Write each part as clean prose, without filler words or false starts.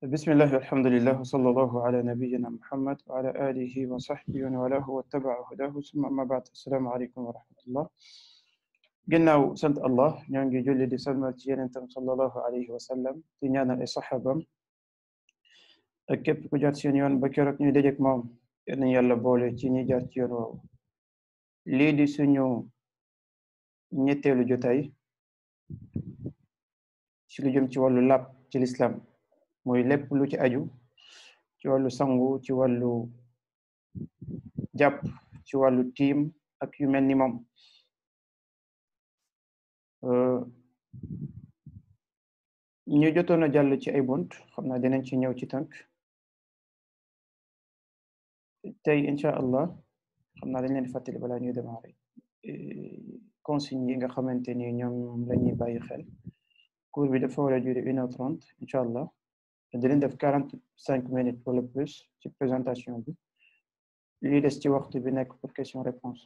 بسم الله والحمد لله وصلى الله على نبينا محمد وعلى آله وصحبه ومن والاه واتبع هداه ثم أما بعد السلام عليكم ورحمة الله ginnaaw sant Allah ñoo ngi julli di salmal ci yenentam sallallahu alayhi wa sallam di ñaanal ay saxaabam ak képp ku jaar seen yoon ba keroog ñu dajeek moom yal nañu yàlla boole ci ñi jaar ci yoon woowu lii di suñu ñetteelu jotaay ci lu jëm ci wàllu làpp ci lislaam mooy lépp lu ci aju ci wàllu sangu ci wàllu jàpp ci wàllu tiim ak yu mel ni moom ñu jotoon a jàll ci ay bunt xam naa dinañ ci ñëw ci tànk tey incha allah xam naa dañ leen di fàttali balaa ñuy démarrer consignes yi nga xamante ni ñoom la ñuy bàyyi xel cours bi dafa war a durer 1h30 incha allah dinañ def 45 minutes wala plus ci présentation bi lii des ci waxtu bi nekk pour question réponse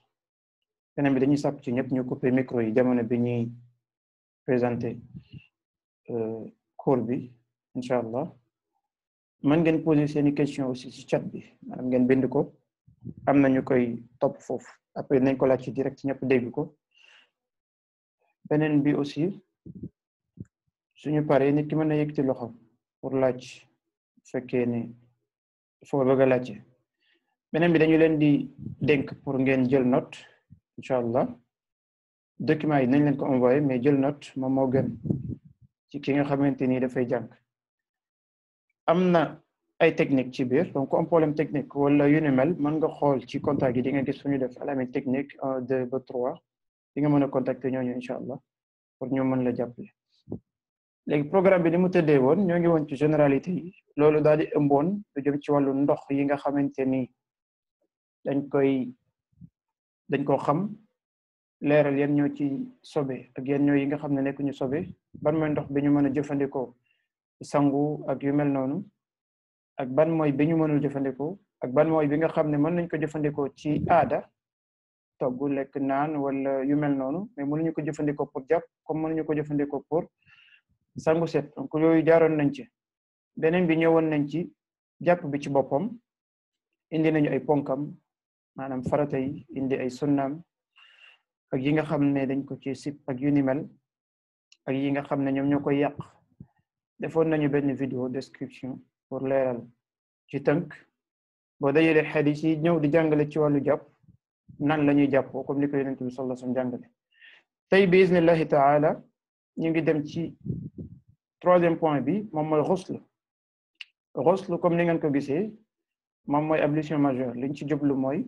beneen bi dañuy sàkk ci ñëpp ñu couper micro yi jamono bi ñuy présenter cours bi incha allah mën ngeen poser seeni question aussi ci chat bi maanaam ngeen bind ko am na ñu koy topp foofu après nañ ko laaj ci direct ñëpp dégg ko beneen bi aussi suñu paree nit ki mën na yëkkati loxo pour laaj fekkee ni foo bëgg a laajte beneen bi dañu leen di dénk pour ngeen jël note incha allah document yi nañ leen ko envoyé mais jël note moom moo gën ci ki nga xamante ni dafay jàng am na ay technique ci biir donc ku am problème technique wala yu ni mel mën nga xool ci contact yi di nga gis fu ñu def alamine technique 1 2 ba 3 di nga mën a contacter ñooñu incha allah pour ñu mën la jàppale léegi programme bi ni mu tëddee woon ñoo ngi woon ci généralité yi loolu daal di ëmboon lu jëm ci wàllu ndox yi nga xamante ni dañ koo xam leeral yan ñoo ci sobe ak yan ñoo yi nga xam ne nekkuñu sobe ban mooy ndox bi ñu mën a jëfandikoo sangu ak yu mel noonu ak ban mooy bi ñu mënul jëfandikoo ak ban mooy bi nga xam ne mën nañ ko jëfandikoo ci aada togg lekk naan wala yu mel noonu mais mënuñu ko jëfandikoo pour jàpp comme mënuñu ko jëfandikoo pour sangu set donc yooyu jaaroon nañ ci beneen bi ñëwoon nañ ci jàpp bi ci boppam indi nañu ay ponkam maanaam farata yi indi ay sunnaam ak yi nga xam ne dañ ko ci sip ak yu ni mel ak yi nga xam ne ñoom ñoo koy yàq defoon nañu benn vidéo description pour leeral ci tënk boo dajalee xadis yi ñëw di jàngale ci wàllu jàpp nan la ñuy jàppoo comme ni ko yonent bi sallallahu alayhi wasallam jàngale tey bi iznillahi taala ñu ngi dem ci troisième point bi moom mooy xusl comme ni ngeen ko gisee moom mooy ablution majeure liñ ci jublu mooy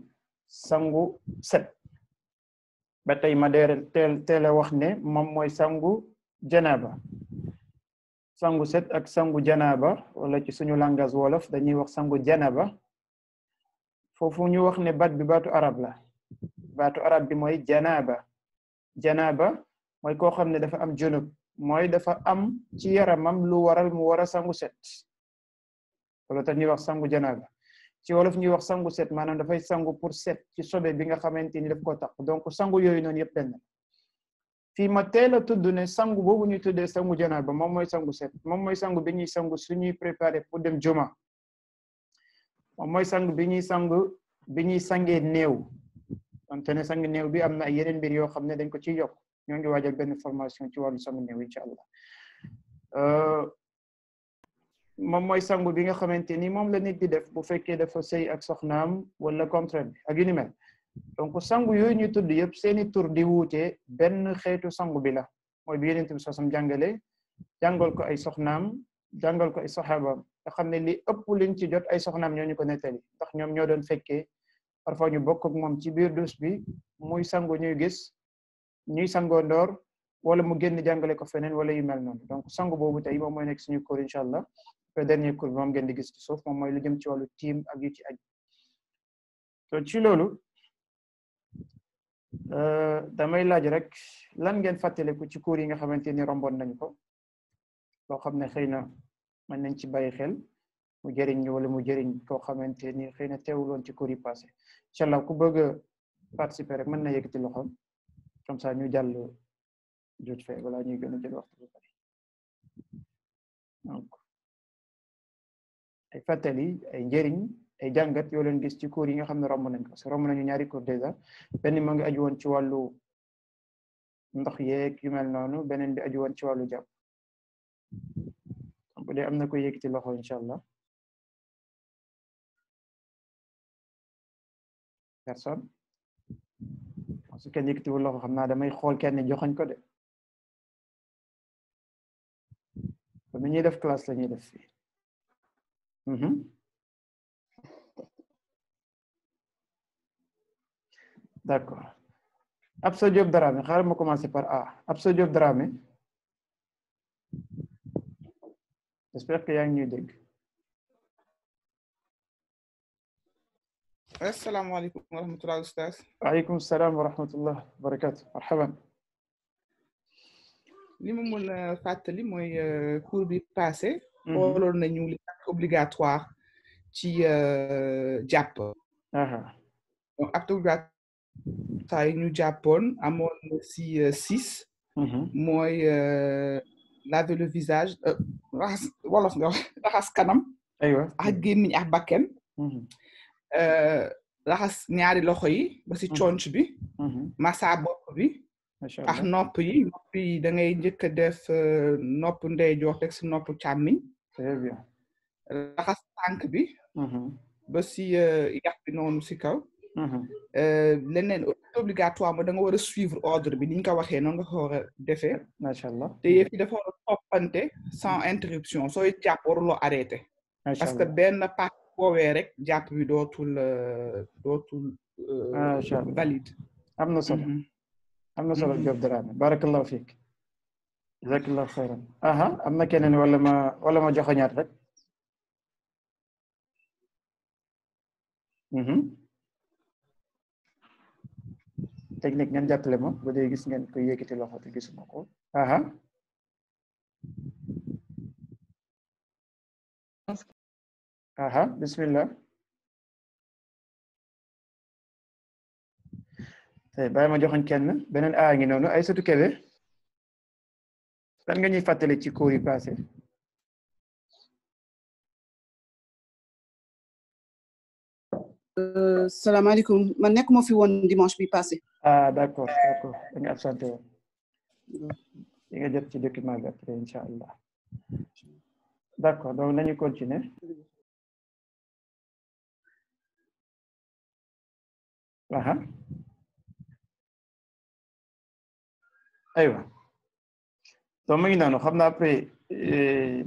sangu set ba tey ma teel a wax ne moom mooy sangu janaba sangu set ak sangu janaba wala ci suñu langage wolof dañuy wax sangu janaba foofu ñu wax ne baat bi baatu arab la baatu arab bi mooy janaba mooy koo xam ne dafa am junub mooy dafa am ci yaramam lu waral mu war a sangu set wala tax ñuy wax sangu janaba ci wolof ñuy wax sangu set maanaam dafay sangu pour set ci sobe bi nga xamante ni daf ko tax donc sangu yooyu noonu yëpp benn fii ma teel a tudd ne sangu boobu ñuy tuddee sangu janaba moom mooy sangu set moom mooy sangu bi ñuy sangu suñuy préparé pour dem juma moom mooy sangu bi ñuy sangee néew donte ne sang néew bi am na ay yeneen mbir yoo xam ne dañ ko ciy yokk ñoo ngi waajal benn formation ci wàllu sangu néew incha allah moom mooy sangu bi nga xamante ni moom la nit di def bu fekkee dafa sëy ak soxnaam wala contraire bi ak yu ni mel donc sangu yooyu ñu tudd yëpp seeni tur di wuute benn xeetu sangu bi la mooy bi Yonent bi sosam jàngale jàngal ko ay soxnaam jàngal ko ay saxaabaam nga xam ne li ëpp liñ ci jot ay soxnaam ñoo ñu ko nettali ndax ñoom ñoo doon fekkee parfois ñu bokk ak moom ci biir dus bi muy sangu ñuy gis ñuy sangoo ndoor wala mu génn jàngale ko feneen wala yu mel noonu donc sangu boobu tey moom mooy nekk suñu cours incha allah dernier cours bi moom ngeen di gis ci suuf moom mooy lu jëm ci wàllu tiim ak yu ci aju to ci loolu damay laaj rek lan ngeen fàttaliku ci cours yi nga xamante ni romboon nañu ko loo xam ne xëy na mën nañ ci bàyyi xel mu jëriñ ñu wala mu jëriñ koo xamante ni xëy na teewuloon ci cours yi passé incha allah ku bëgg a participer rek mën na yëkkati loxoom comme ça ñu jàll jot fee wala ñuy gën a jël waxtu bu bari donc fàttali ay njëriñ ay jàngat yoo leen gis ci cours yi nga xam ne romb nañ ko parce que romb nañu ñaari cours déjà benn moo ngi aju woon ci wàllu ndox yeeg yu mel noonu beneen bi aju woon ci wàllu jàpp bu dee am na ko yëkkati loxo incha allah personne su kenn yëkkatiwul loxo xam naa damay xool kenn joxoñ ko de comme ñuy def classe la ñuy def fii d'accord Absa Diop Dramé xaaral ma commencer par A Absa Diop Dramé j'espère que yaa ngi ñuy dégg. asalaamaaleykum wa rahmatulah ustaz. waaleykum salaam wa rahmatullah barakatu marhaban. li ma mën a fàttali mooy cours bi passé. xooloon nañu li acte obligatoire ci jàpp. donc acte obligatoire yi ñu jàppoon amoon na si 6. mooy laver le visage raxas wolof nga raxas kanam. aywa ak gémmiñ ak bakken. raxas ñaari loxo yi ba si conc bi. massa bopp bi. ak nopp yi da ngay njëkk a def nopp ndeyjoor teg si nopp càmmiñ. très bien. raxas tànk bi. ba si yax bi noonu si kaw. leneen obligatoire ma da nga war a suivre ordre bi ni ñu ko waxee noonu nga ko war a defee. macha allah te yëf yi dafa war a toppante sans interruption sooy jàpp waruloo arrêté. parce que benn partie boowee rek jàpp bi dootul valide. am na solo am na solo Diop Dramé barakallahu fiik jazakallahu xayran am na keneen wala ma joxoñaat rek. technique ngeen jàppale ma bu dee gis ngeen koy yëkkati loxo te gisuma ko. bismillah. tey bàyyi ma joxoñ kenn beneen a ngi noonu Aïssatou Kébé lan nga ñuy fàttali ci cours yi passé. salaamaaleykum man nekkuma fi woon dimanche bi passé. d'accord da nga absenté woon di nga jot ci document bi après incha allah d'accord donc nañu continuer. aywa donc mu ngi noonu xam naa après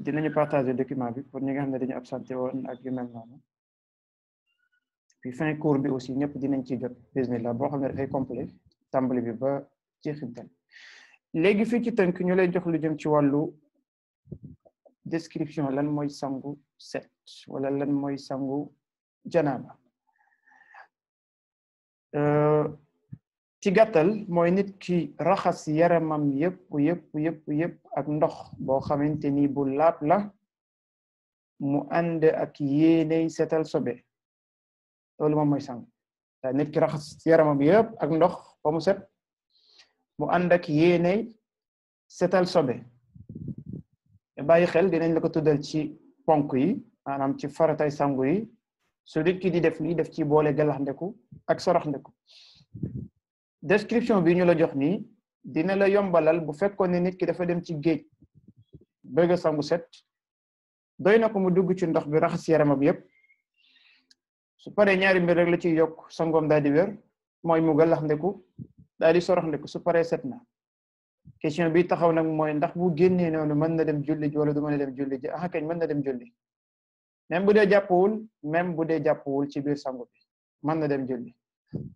dinañu partager document bi pour ñi nga xam ne dañu absenté woon ak yu mel noonu puis fin cours bi aussi ñëpp dinañ ci jot bismillah boo xam ne dafay complet tàmbali bi ba jeexintal léegi fii ci tënk ñu lay jox lu jëm ci wàllu description lan mooy sangu set wala lan mooy sangu janaaba ci gàttal mooy nit ki raxas yaramam yëpp ak ndox boo xamante ni bu laab la mu ànd ak yéeney setal sobe loolu moom mooy sangu nit ki raxas yaramam yëpp ak ndox ba mu set mu ànd ak yéeney setal sobe bàyyi xel dinañ la ko tuddal ci ponk yi maanaam ci faratay sangu yi su nit ki di def lii def ci boole galax ndeku ak sorox ndeku description bi ñu la jox nii dina la yombalal bu fekkoon ne nit ki dafa dem ci géej bëgg a sangu set doy na ko mu dugg ci ndox bi raxas yaramam yëpp su paree ñaari mbir rek la ciy yokk sangoom daal di wér mooy mu galax ndeku daal di sorox ndeku su paree set na question bi taxaw nag mooy ndax bu génnee noonu mën na dem julli ji wala du mën a dem julli ji kañ mën na dem julli même bu dee jàppwul ci biir sangu bi mën na dem julli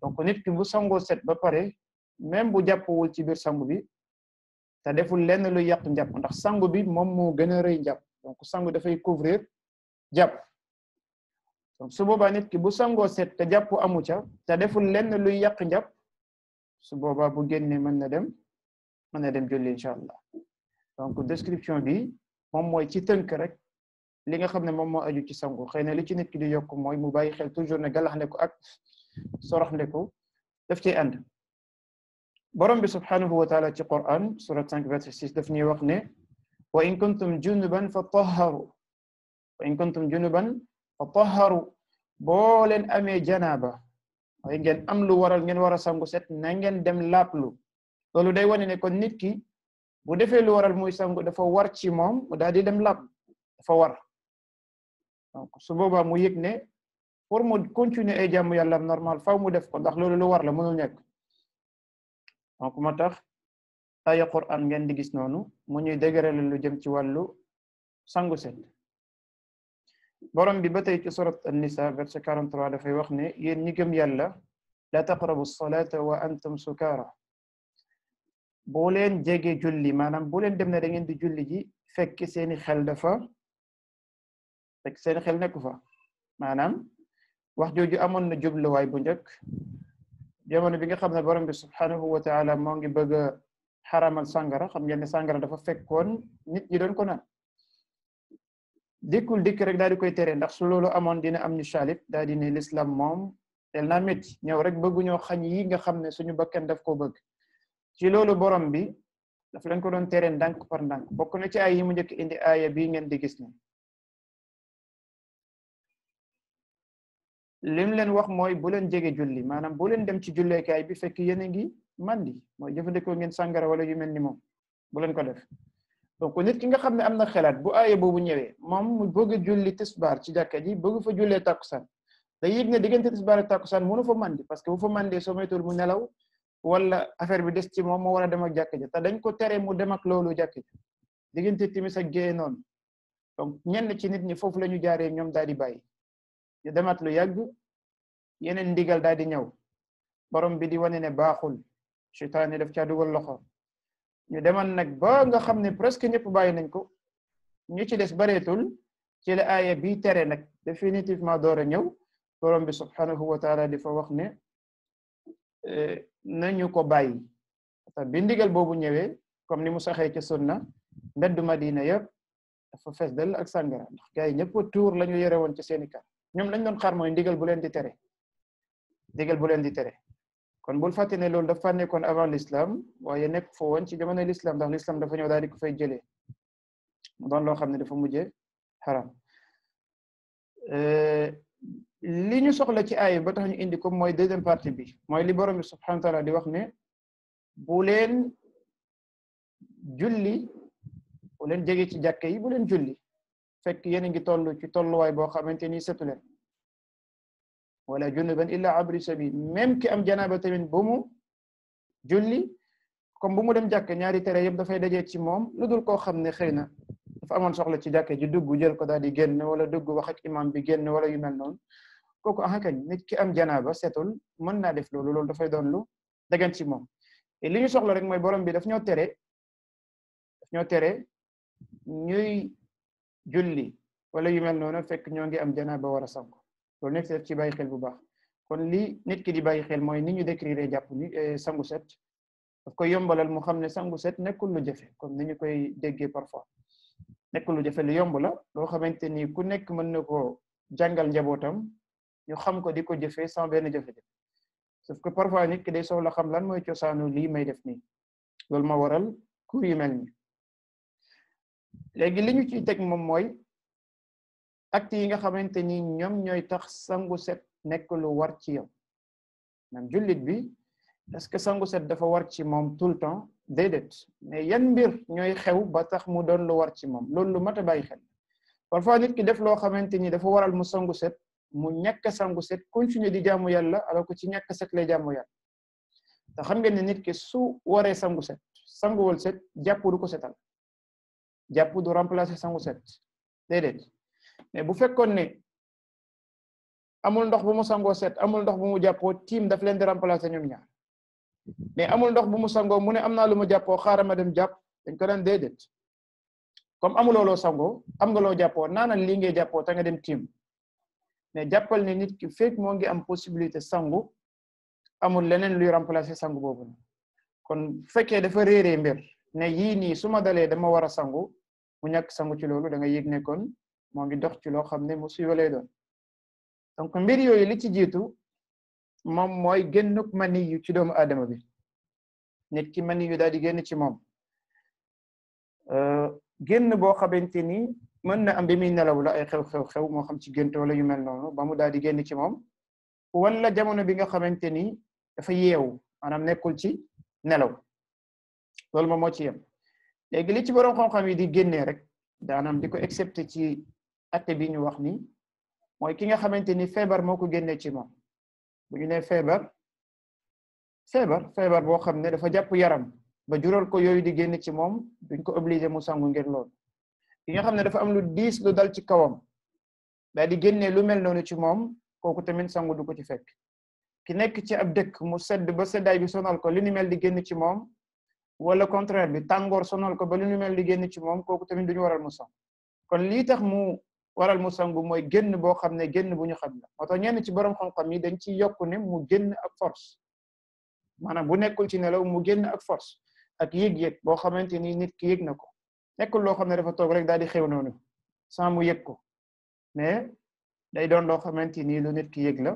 donc nit ki bu sangoo set ba pare même bu jàppwul ci biir sangu bi te deful lenn lu yàq njàpp ndax sangu bi moom moo gën a rëy njàpp donc sangu dafay couvrir jàpp donc su boobaa nit ki bu sangoo set te jàpp amu ca te deful lenn luy yàq njàpp su boobaa bu génnee mën na dem julli incha allah donc description bi moom mooy ci tënk rek li nga xam ne moom moo aju ci sangu xëy na li ci nit ki di yokk mooy mu bàyyi xel toujours ne galax ndeku ak sorox ndeku daf ciy ànd borom bi subhanahu wa taala ci Quran surat 5 verset 6 daf ñuy wax ne wa in kuntum junuban fatahharu wa in kuntum junuban fa taharu boo leen amee janaaba waaye ngeen am lu waral ngeen war a sangu set na ngeen dem laaplu loolu day wane ne kon nit ki bu defee lu waral muy sangu dafa war ci moom mu daal di dem laap dafa war donc su boobaa mu yëg ne pour mu continuer ay jàmm yàlla normal faw mu def ko ndax loolu lu war la mënul nekk donc moo tax aya Qur'an ngeen di gis noonu mu ñuy dëgërale lu jëm ci wàllu sangu set borom bi ba tey ci surat an-Nisa verset 43 dafay wax ne yéen ñi gëm yàlla la taqrabu salata wa antum sukara boo leen jege julli maanaam boo leen dem ne da ngeen di julli ji fekk seeni xel nekku fa maanaam wax jooju amoon na jubluwaay bu njëkk jamono bi nga xam ne borom bi subhanahu wa ta'ala moo ngi bëgg a xaramal sàngara xam ngeen ne sàngara dafa fekkoon nit ñi doon ko naan dikkul dikk rek daal di koy tere ndax su loolu amoon dina am ñu salit daal di ne l'islam moom tel naa métti ñëw rek bëgguñoo xañ yi nga xam ne suñu bakkan daf ko bëgg ci loolu borom bi daf leen ko doon tere ndànk par ndànk bokk na ci ay yi mu njëkk indi aaya bii ngeen di gis ne lim leen wax mooy bu leen jege julli maanaam bu leen dem ci julleekaay bi fekk yéen a ngi mandi mooy jëfandikoo ngeen sàngara wala yu mel ni moom bu leen ko def donc nit ki nga xam ne am na xelaat bu aaya boobu ñëwee moom mu bëgg a julli tisbaar ci jàkka ji bëgg fa jullee takkusaan da yëg ne diggante tisbaar ak takkusaan mënu fa mandi parce que bu fa mandee soo moytuwul mu nelaw wala affaire bi des ci moom moo war a dem ak jàkka ji te dañ ko tere mu dem ak loolu jàkka ji diggante timis ak géeye noonu donc ñenn ci nit ñi foofu la ñu jaaree ñoom daal di bàyyi ñu demaat lu yàgg yeneen ndigal daal di ñëw borom bi di wane ne baaxul seytaane daf caa dugal loxo ñu demal nag ba nga xam ne presque ñëpp bàyyi nañ ko ñu ci des bareetul ci la aaya bi tere nag définitivement door a ñëw borom bi subhanahu wa taala di fa wax ne nañu ko bàyyi te bi ndigal boobu ñëwee comme ni mu saxee ci sunna mbeddu Madina yëpp dafa fees dal ak sàngara ndax gars yi ñëpp tuur la ñu yore woon ci seeni kar ñoom lañ doon xaar mooy ndigal bu leen di tere ndigal bu leen di tere kon bul fàtte ne loolu dafa nekkoon avant l'islam waaye nekk foo woon ci jamono l'islam ndax l'islam dafa ñëw daal di ko fay jëlee mu doon loo xam ne dafa mujjee xaram li ñu soxla ci aaya ba tax ñu indi ko mooy deuxième partie bi mooy li borom bi subhanahu wa ta'ala di wax ne bu leen julli bu leen jege ci jàkke yi bu leen julli fekk yéen a ngi toll ci tolluwaay boo xamante ni setu leen wala junuban illa abri sabil même ki am janaaba tamit bu mu julli comme bu mu dem jàkk ñaari tere yëpp dafay dajee ci moom lu dul koo xam ne xëy na dafa amoon soxla ci jàkke ji dugg jël ko daal di génn wala dugg wax ak imam bi génn wala yu mel noonu kooku kañ nit ki am janaaba setul mën naa def loolu dafay doon lu dagan ci moom et li ñu soxla rek mooy borom bi daf ñoo tere ñuy julli wala yu mel noonu fekk ñoo ngi am janaaba war a sangu loolu nekk ci bàyyi xel bu baax kon li nit ki di bàyyi xel mooy ni ñu décrire jàpp ni sangu set daf koy yombalal mu xam ne sangu set nekkul lu jafe comme ni ñu koy déggee parfois nekkul lu jafe lu yomb la loo xamante ni ku nekk mën na ko jàngal njabootam ñu xam ko di ko jëfee sans benn jafe-jafe sauf que parfois nit ki day soxla xam lan mooy cosaanu lii may def nii loolu ma waral cours yu mel ni léegi li ñu ciy teg moom mooy acte yi nga xamante ni ñoom ñooy tax sangu set nekk lu war ci yow même jullit bi est-ce que sangu set dafa war ci moom tout le temps déedéet mais yan mbir ñooy xew ba tax mu doon lu war ci moom loolu lu mat a bàyyi xel parfois nit ki def loo xamante ni dafa waral mu sangu set mu ñàkk a sangu set continuer di jaamu yàlla alors que ci ñàkk set lay jaamu yàlla te xam ngeen ne nit ki su waree sangu set sanguwul set jàpp du ko setal jàpp du remplacer sangu set déedéet mais bu fekkoon ne amul ndox bu mu sangoo set amul ndox bu mu jàppoo tiim daf leen di remplacer ñoom ñaar mais amul ndox bu mu sangoo mu ne am naa lu mu jàppoo xaaral ma dem jàpp dañ ko daan déedéet comme amuloo loo sangoo am nga loo jàppoo naanal lii ngay jàppoo te nga dem tiim mais jàppal ne nit ki fekk moo ngi am possibilité sangu amul leneen luy remplacer sangu boobu kon fekkee dafa réeree mbir ne yii nii su ma dalee dama war a sangu mu ñàkk sangu ci loolu da nga yëg ne kon moo ngi dox ci loo xam ne musiba lay doon donc mbir yooyu li ci jiitu moom mooy génnuk mani yu ci doomu aadama bi nit ki mani yu daal di génn ci moom génn boo xamante ni mën na am bi muy nelaw la ay xew moo xam ci gént wala yu mel noonu ba mu daal di génn ci moom wala jamono bi nga xamante ni dafa yeewu maanaam nekkul ci nelaw loolu moom moo ci yem léegi li ci borom xam-xam yi di génnee rek daanam di ko excepté ci atte bi ñu wax ni mooy ki nga xamante ni feebar moo ko génnee ci moom bu ñu nee feebar boo xam ne dafa jàpp yaram ba jural ko yooyu di génn ci moom duñ ko obligé mu sangu ngir loolu ki nga xam ne dafa am lu diis lu dal ci kawam daal di génnee lu mel noonu ci moom kooku tamit sangu du ko ci fekk ki nekk ci ab dëkk mu sedd ba seddaay bi sonal ko li ni mel di génn ci moom wala contraire bi tàngoor sonal ko ba li ni mel di génn ci moom kooku tamit duñu waral mu sangu kon lii tax mu waral mu sangu mooy génn boo xam ne génn bu ñu xam la moo tax ñenn ci borom xam-xam yi dañ ci yokk ne mu génn ak force maanaam bu nekkul ci nelaw mu génn ak force ak yëg-yëg boo xamante ni nit ki yëg na ko nekkul loo xam ne dafa toog rek daal di xew noonu sans mu yëg ko mais day doon loo xamante ni lu nit ki yëg la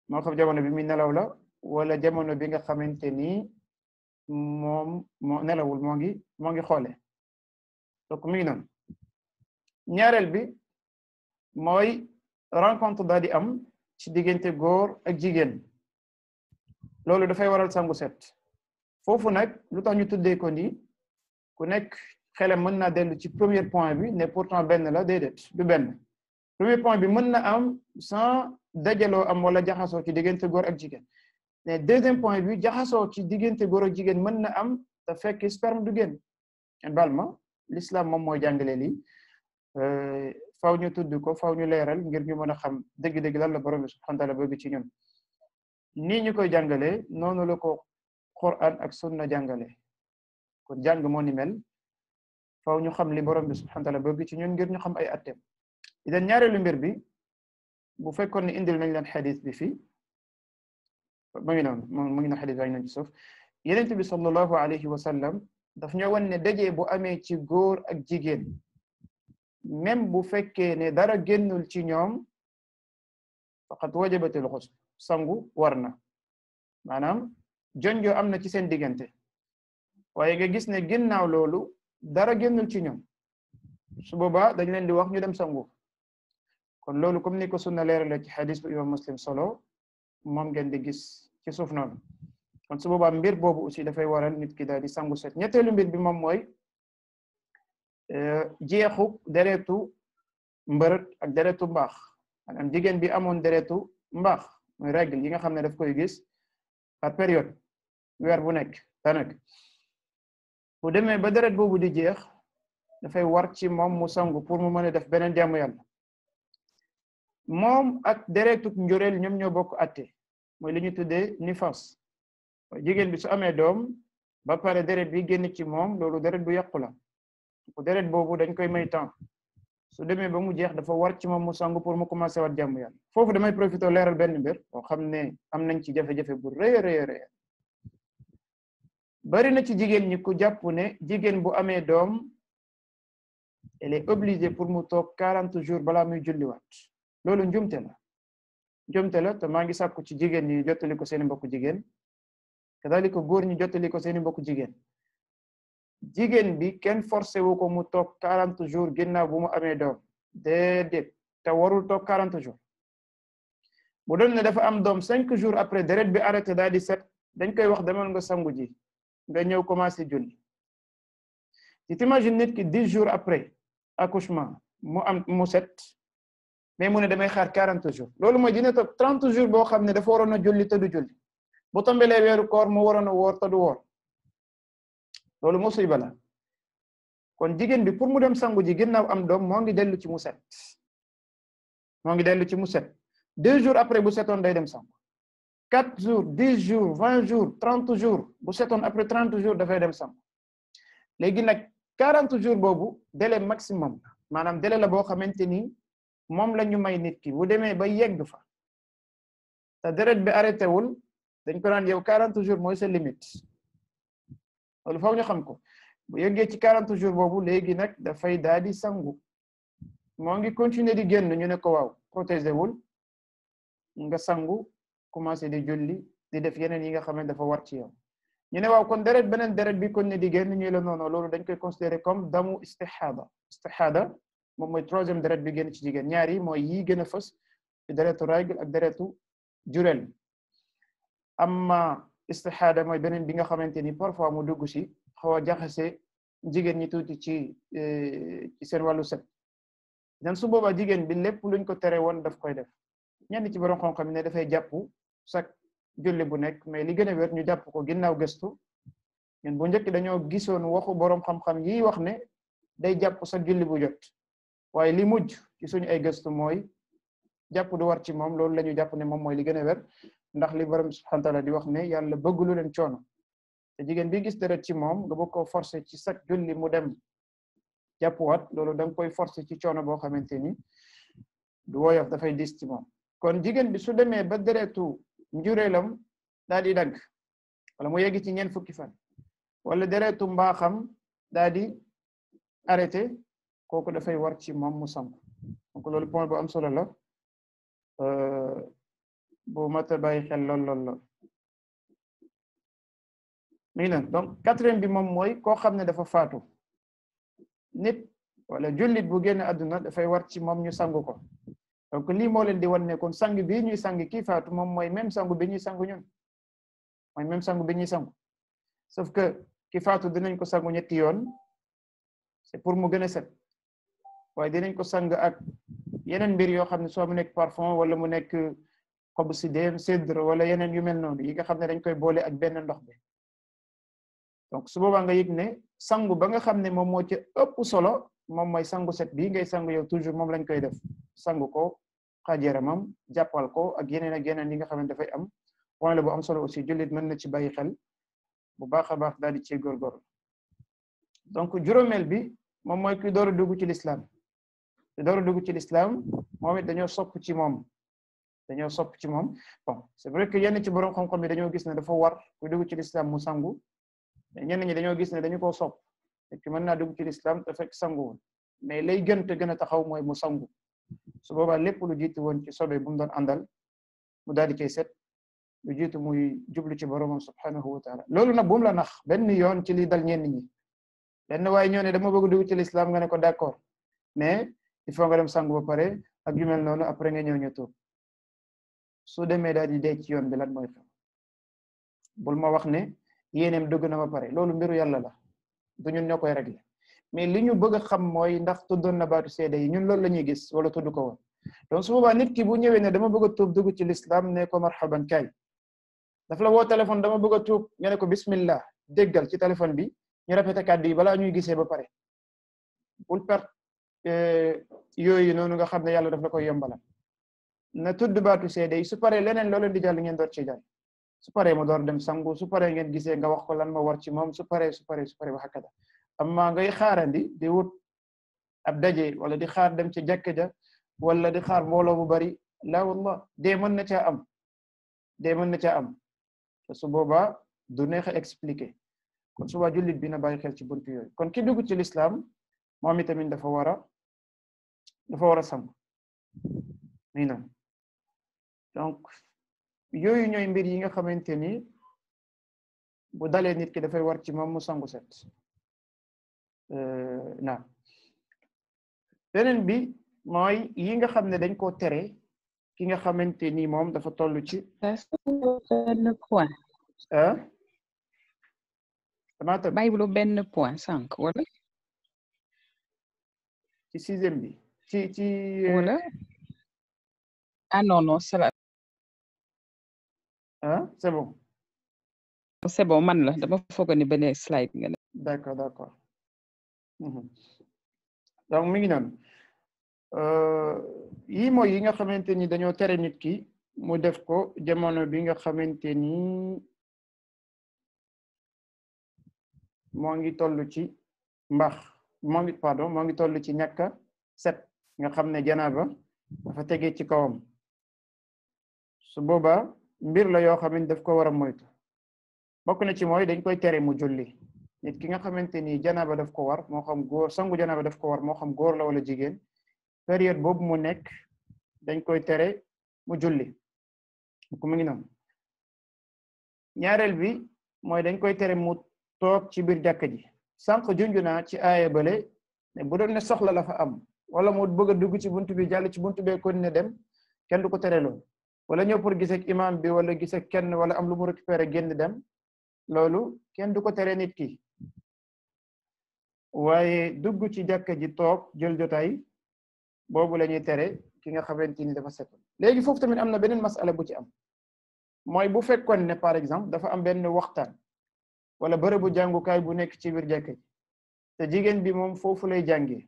moo xam jamono bi muy nelaw la wala jamono bi nga xamante ni moom moo nelawul moo ngi xoole donc mi ngi noonu ñaareel bi mooy rencontre daal di am ci diggante góor ak jigéen loolu dafay waral sangu set foofu nag lu tax ñu tuddee ko nii ku nekk xelam mën naa dellu ci premier point bi ne pourtant benn la déedéet du benn premier point bi mën na am sans dajaloo am wala jaxasoo ci diggante góor ak jigéen mais deuxième point bi jaxasoo ci diggante góor ak jigéen mën na am te fekk sperme du génn bal ma l'islam moom mooy jàngale lii faw ñu tudd ko faw ñu leeral ngir ñu mën a xam dëgg-dëgg lan la borom bi subhanahu wa ta'ala bëgg ci ñun nii ñu koy jàngalee noonu la ko Quran ak sunna jàngale kon jàng moo ni mel faw ñu xam li borom bi subhanahu wa ta'ala bëgg ci ñun ngir ñu xam ay atteem idan ñaareelu mbir bi bu fekkoon ne indil nañ leen xadis bi fii mu ngi noonu mu ngi na xadis baa ngi noonu ci suuf Yonent bi sallallahu alayhi wa sallam daf ñoo wan ne daje bu amee ci góor ak jigéen même bu fekkee ne dara génnul ci ñoom faqat wajabatil ghusl sangu war na maanaam jonjo am na ci seen diggante waaye nga gis ne ginnaaw loolu dara génnul ci ñoom su boobaa dañ leen di wax ñu dem sangu kon loolu comme ni ko sunna leerale ci xadis bu imam Muslim solo moom ngeen di gis ci suuf noonu kon su boobaa mbir boobu aussi dafay waral nit ki daal di sangu set ñetteelu mbir bi moom mooy jeexu deretu mbërët ak deretu mbaax maanaam jigéen bi amoon deretu mbaax mooy règle yi nga xam ne daf koy gis par période weer bu nekk daanaka bu demee ba deret boobu di jeex dafay war ci moom mu sangu pour mu mën a def beneen jaamu yàlla moom ak deretu njureel ñoom ñoo bokk atte mooy li ñu tuddee nifas jigéen bi su amee doom ba pare deret bi génn ci moom loolu deret bu yàqu la deret boobu dañ koy may temps su demee ba mu jeex dafa war ci moom mu sangu pour mu commencé waat jàmm yàlla foofu damay profité leeral benn mbir boo xam ne am nañ ci jafe-jafe bu rëy rëy bari na ci jigéen ñi ku jàpp ne jigéen bu amee doom elle est obligée pour mu toog 40 jours balaa muy julliwaat loolu njumte la te maa ngi sàkku ci jigéen ñi jottali ko seeni mbokku jigéen kadalika góor ñi jottali ko seeni mbokku jigéen jigéen bi kenn forcé wu ko mu toog 40 jours ginnaaw bu mu amee doom déedéet te warul toog 40 jours bu doon ne dafa am doom 5 jours après deret bi arrêté daal di set dañ koy wax demal nga sangu ji nga ñëw commencé julli ci t'imagine nit ki 10 jours après accouchement mu set mais mu ne damay xaar 40 jours loolu mooy dina toog 30 jours boo xam ne dafa waroon a julli te du julli bu tombelee weeru koor mu waroon a woor te du woor loolu musiba la kon jigéen bi pour mu dem sangu ji ginnaaw am doom moo ngi dellu ci mu set 2 jours après bu setoon day dem sangu 4 jours 10 jours 20 jours 30 jours bu setoon après 30 jours dafay dem sangu léegi nag 40 jours boobu délai maximum maanaam délai la boo xamante ni moom la ñu may nit ki bu demee ba yegg fa te deret bi arrêté wul dañ ko naan yow 40 jours mooy sa limite loolu foog ñu xam ko bu yeggee ci 40 jours boobu léegi nag dafay daal di sangu moo ngi continuer di génn ñu ne ko waaw protégé wul nga sangu commencé di julli di def yeneen yi nga xam ne dafa war ci yow ñu ne waaw kon beneen deret bi kon ne di génn ñu la noonu loolu dañ koy considérer comme damu istihada istihada moom mooy troisième deret bi génn ci jigéen. ñaar yi mooy yi gën a fës ci deretu règle ak deretu jureel. amma istihada mooy beneen bi nga xamante ni parfois mu dugg si xaw a jaxase jigéen ñi tuuti ci seen wàllu set. dan su boobaa jigéen bi lépp luñ ko tere woon daf koy def. ñenn ci borom xam-xam ne dafay jàpp chaque julli bu nekk, mais li gën a wér ñu jàpp ko ginnaaw gëstu. ñun bu njëkk dañoo gisoon waxu borom xam-xam yi wax ne day jàpp chaque julli bu jot, waaye li mujj ci suñu ay gëstu mooy jàpp du war ci moom. loolu la ñu jàpp ne moom mooy li gën a wér, ndax li borom subhanahu wa taala di wax ne yàlla bëgg lu leen coono. te jigéen bi gis deret ci moom nga bëgg koo forcer ci chaque julli mu dem jàppuwaat, loolu da nga koy forcer ci coono boo xamante ni du woyof, dafay dis ci moom. kon jigéen bi su demee ba deretu njureelam daal di dagg wala mu yegg ci ñeent fukki fan, wala deretu mbaaxam daal di arrêté, kooku dafay war ci moom mu sangu. donc loolu point bu am solo la bu mat a bàyyi xel lool. mi ngi donc quatrième bi moom mooy koo xam ne dafa faatu. nit wala jullit bu génn àdduna dafay war ci moom ñu sangu ko. donc lii moo leen di wan ne kon sang bii ñuy sang kii faatu moom mooy même sangu bi ñuy sangu ñun, mooy même sangu bi ñuy sangu, sauf que ki faatu dinañ ko sangu ñetti yoon, c'est pour mu gën a set, waaye dinañ ko sang ak yeneen mbir yoo xam ne soo mu nekk parfum wala mu nekk xobu sidéem cèdre wala yeneen yu mel noonu yi nga xam ne dañ koy boole ak benn ndox bi. donc su boobaa nga yëg ne sangu ba nga xam ne moom moo ci ëpp solo moom mooy sangu set bii ngay sangu yow toujours moom lañ koy def. sangu ko xaaj yaramam, jàppal ko ak yeneen yi nga xam ne dafay am. point la bu am solo aussi jullit mën na ci bàyyi xel bu baax a baax daal di ci góorgóorlu. donc juróomeel bi moom mooy ki door a dugg ci l'islam. ki door a dugg ci l'islam moom it dañoo sopp ci moom. bon c'est vrai que yenn ci borom xam-xam yi dañoo gis ne dafa war ku dugg ci l'islam mu sangu, ñenn ñi dañoo gis ne dañu koo sopp et que mën naa dugg ci l'islam te fekk sanguwul, mais lay gën te gën a taxaw mooy mu sangu. su boobaa lépp lu jiitu woon ci sobe bu mu doon àndal mu daal di koy set, lu jiitu muy jublu ci boromam subhanahu wa taala. loolu nag bu mu la nax benn yoon ci li dal ñenn ñi. benn waaye ñoo ne dama bëgg dugg ci l'islam nga ne ko d'accord, mais il faut nga dem sangu ba pare ak yu mel noonu, après nga ñëw ñu tuub. su demee daal di dee ci yoon bi lan mooy xew? bul ma wax ne yéeneem dugg na ba pare, loolu mbiru yàlla la, du ñun ñoo koy régler. mais li ñu bëgg a xam mooy ndax tuddoon na baatu seede yi, ñun loolu la ñuy gis wala tudd ko woon. donc su boobaa nit ki bu ñëwee ne dama bëgg a tuub dugg ci l'islam, ne ko marhaban kay. daf la woo téléphone dama bëgg a tuub, nga ne ko bismillah, déggal ci téléphone bi ñu répété kàddu yi balaa ñuy gisee ba pare. bul perte yooyu noonu nga xam ne yàlla daf la koy yombalal. na tudd baatu seede yi, su paree leneen loo leen di jàll ngeen door ci jàll. su paree mu door dem sangu, su paree ngeen gisee nga wax ko lan ma war ci moom, su paree ba hakada. amma ngay xaarandi di wut ab daje wala di xaar dem ci jàkka ja wala di xaar mbooloo bu bari, la wallah dee mën na caa am te su boobaa du neex a expliquer. kon suba jullit bi na bàyyi xel ci buntu yooyu. kon ki dugg ci l'islam moom itamit dafa war a sangu. donc yooyu ñooy mbir yi nga xamante ni bu dalee nit ki dafay war ci moom mu sangu set. naam beneen bi mooy yi nga xam ne dañ koo tere ki nga xamante ni moom dafa toll ci benn point tamaata bàyyiwuloo benn point sànq wala ci sixième bi ci wala non c'est bon man la dama foog ni benn slide nga ne. d'accord donc mi ngi noonu yii mooy yi nga xamante ni dañoo tere nit ki mu def ko jamono bi nga xamante ni moo ngi toll ci moo ngi toll ci ñàkk set nga xam ne janaaba dafa tegee ci kawam. su boobaa mbir la yoo xam ne daf ko war a moytu. bokk na ci mooy dañ koy tere mu julli. nit ki nga xamante ni janaaba daf ko war moo xam góor, sangu janaaba daf ko war moo xam góor la wala jigéen, période boobu mu nekk dañ koy tere mu julli. ku mu ngi noonu. ñaareel bi mooy dañ koy tere mu toog ci biir jàkka ji. sànq junj naa ci aaya bale mais bu doon ne soxla la fa am wala mu bëgg a dugg ci buntu bi jàll ci buntu bee kon ne dem kenn du ko tere loolu wala ñëw pour gis ak imam bi wala gis ak kenn wala am lu mu récupéré génn dem loolu kenn du ko tere nit ki waaye dugg ci jàkka ji toog jël jotaay boobu la ñuy tere ki nga xamante ni dafa setul léegi foofu tamit am na beneen masala bu ci am mooy bu fekkoon ne par exemple dafa am benn waxtaan wala bërëbu jàngukaay bu nekk ci biir jàkka ji te jigéen bi moom foofu lay jàngee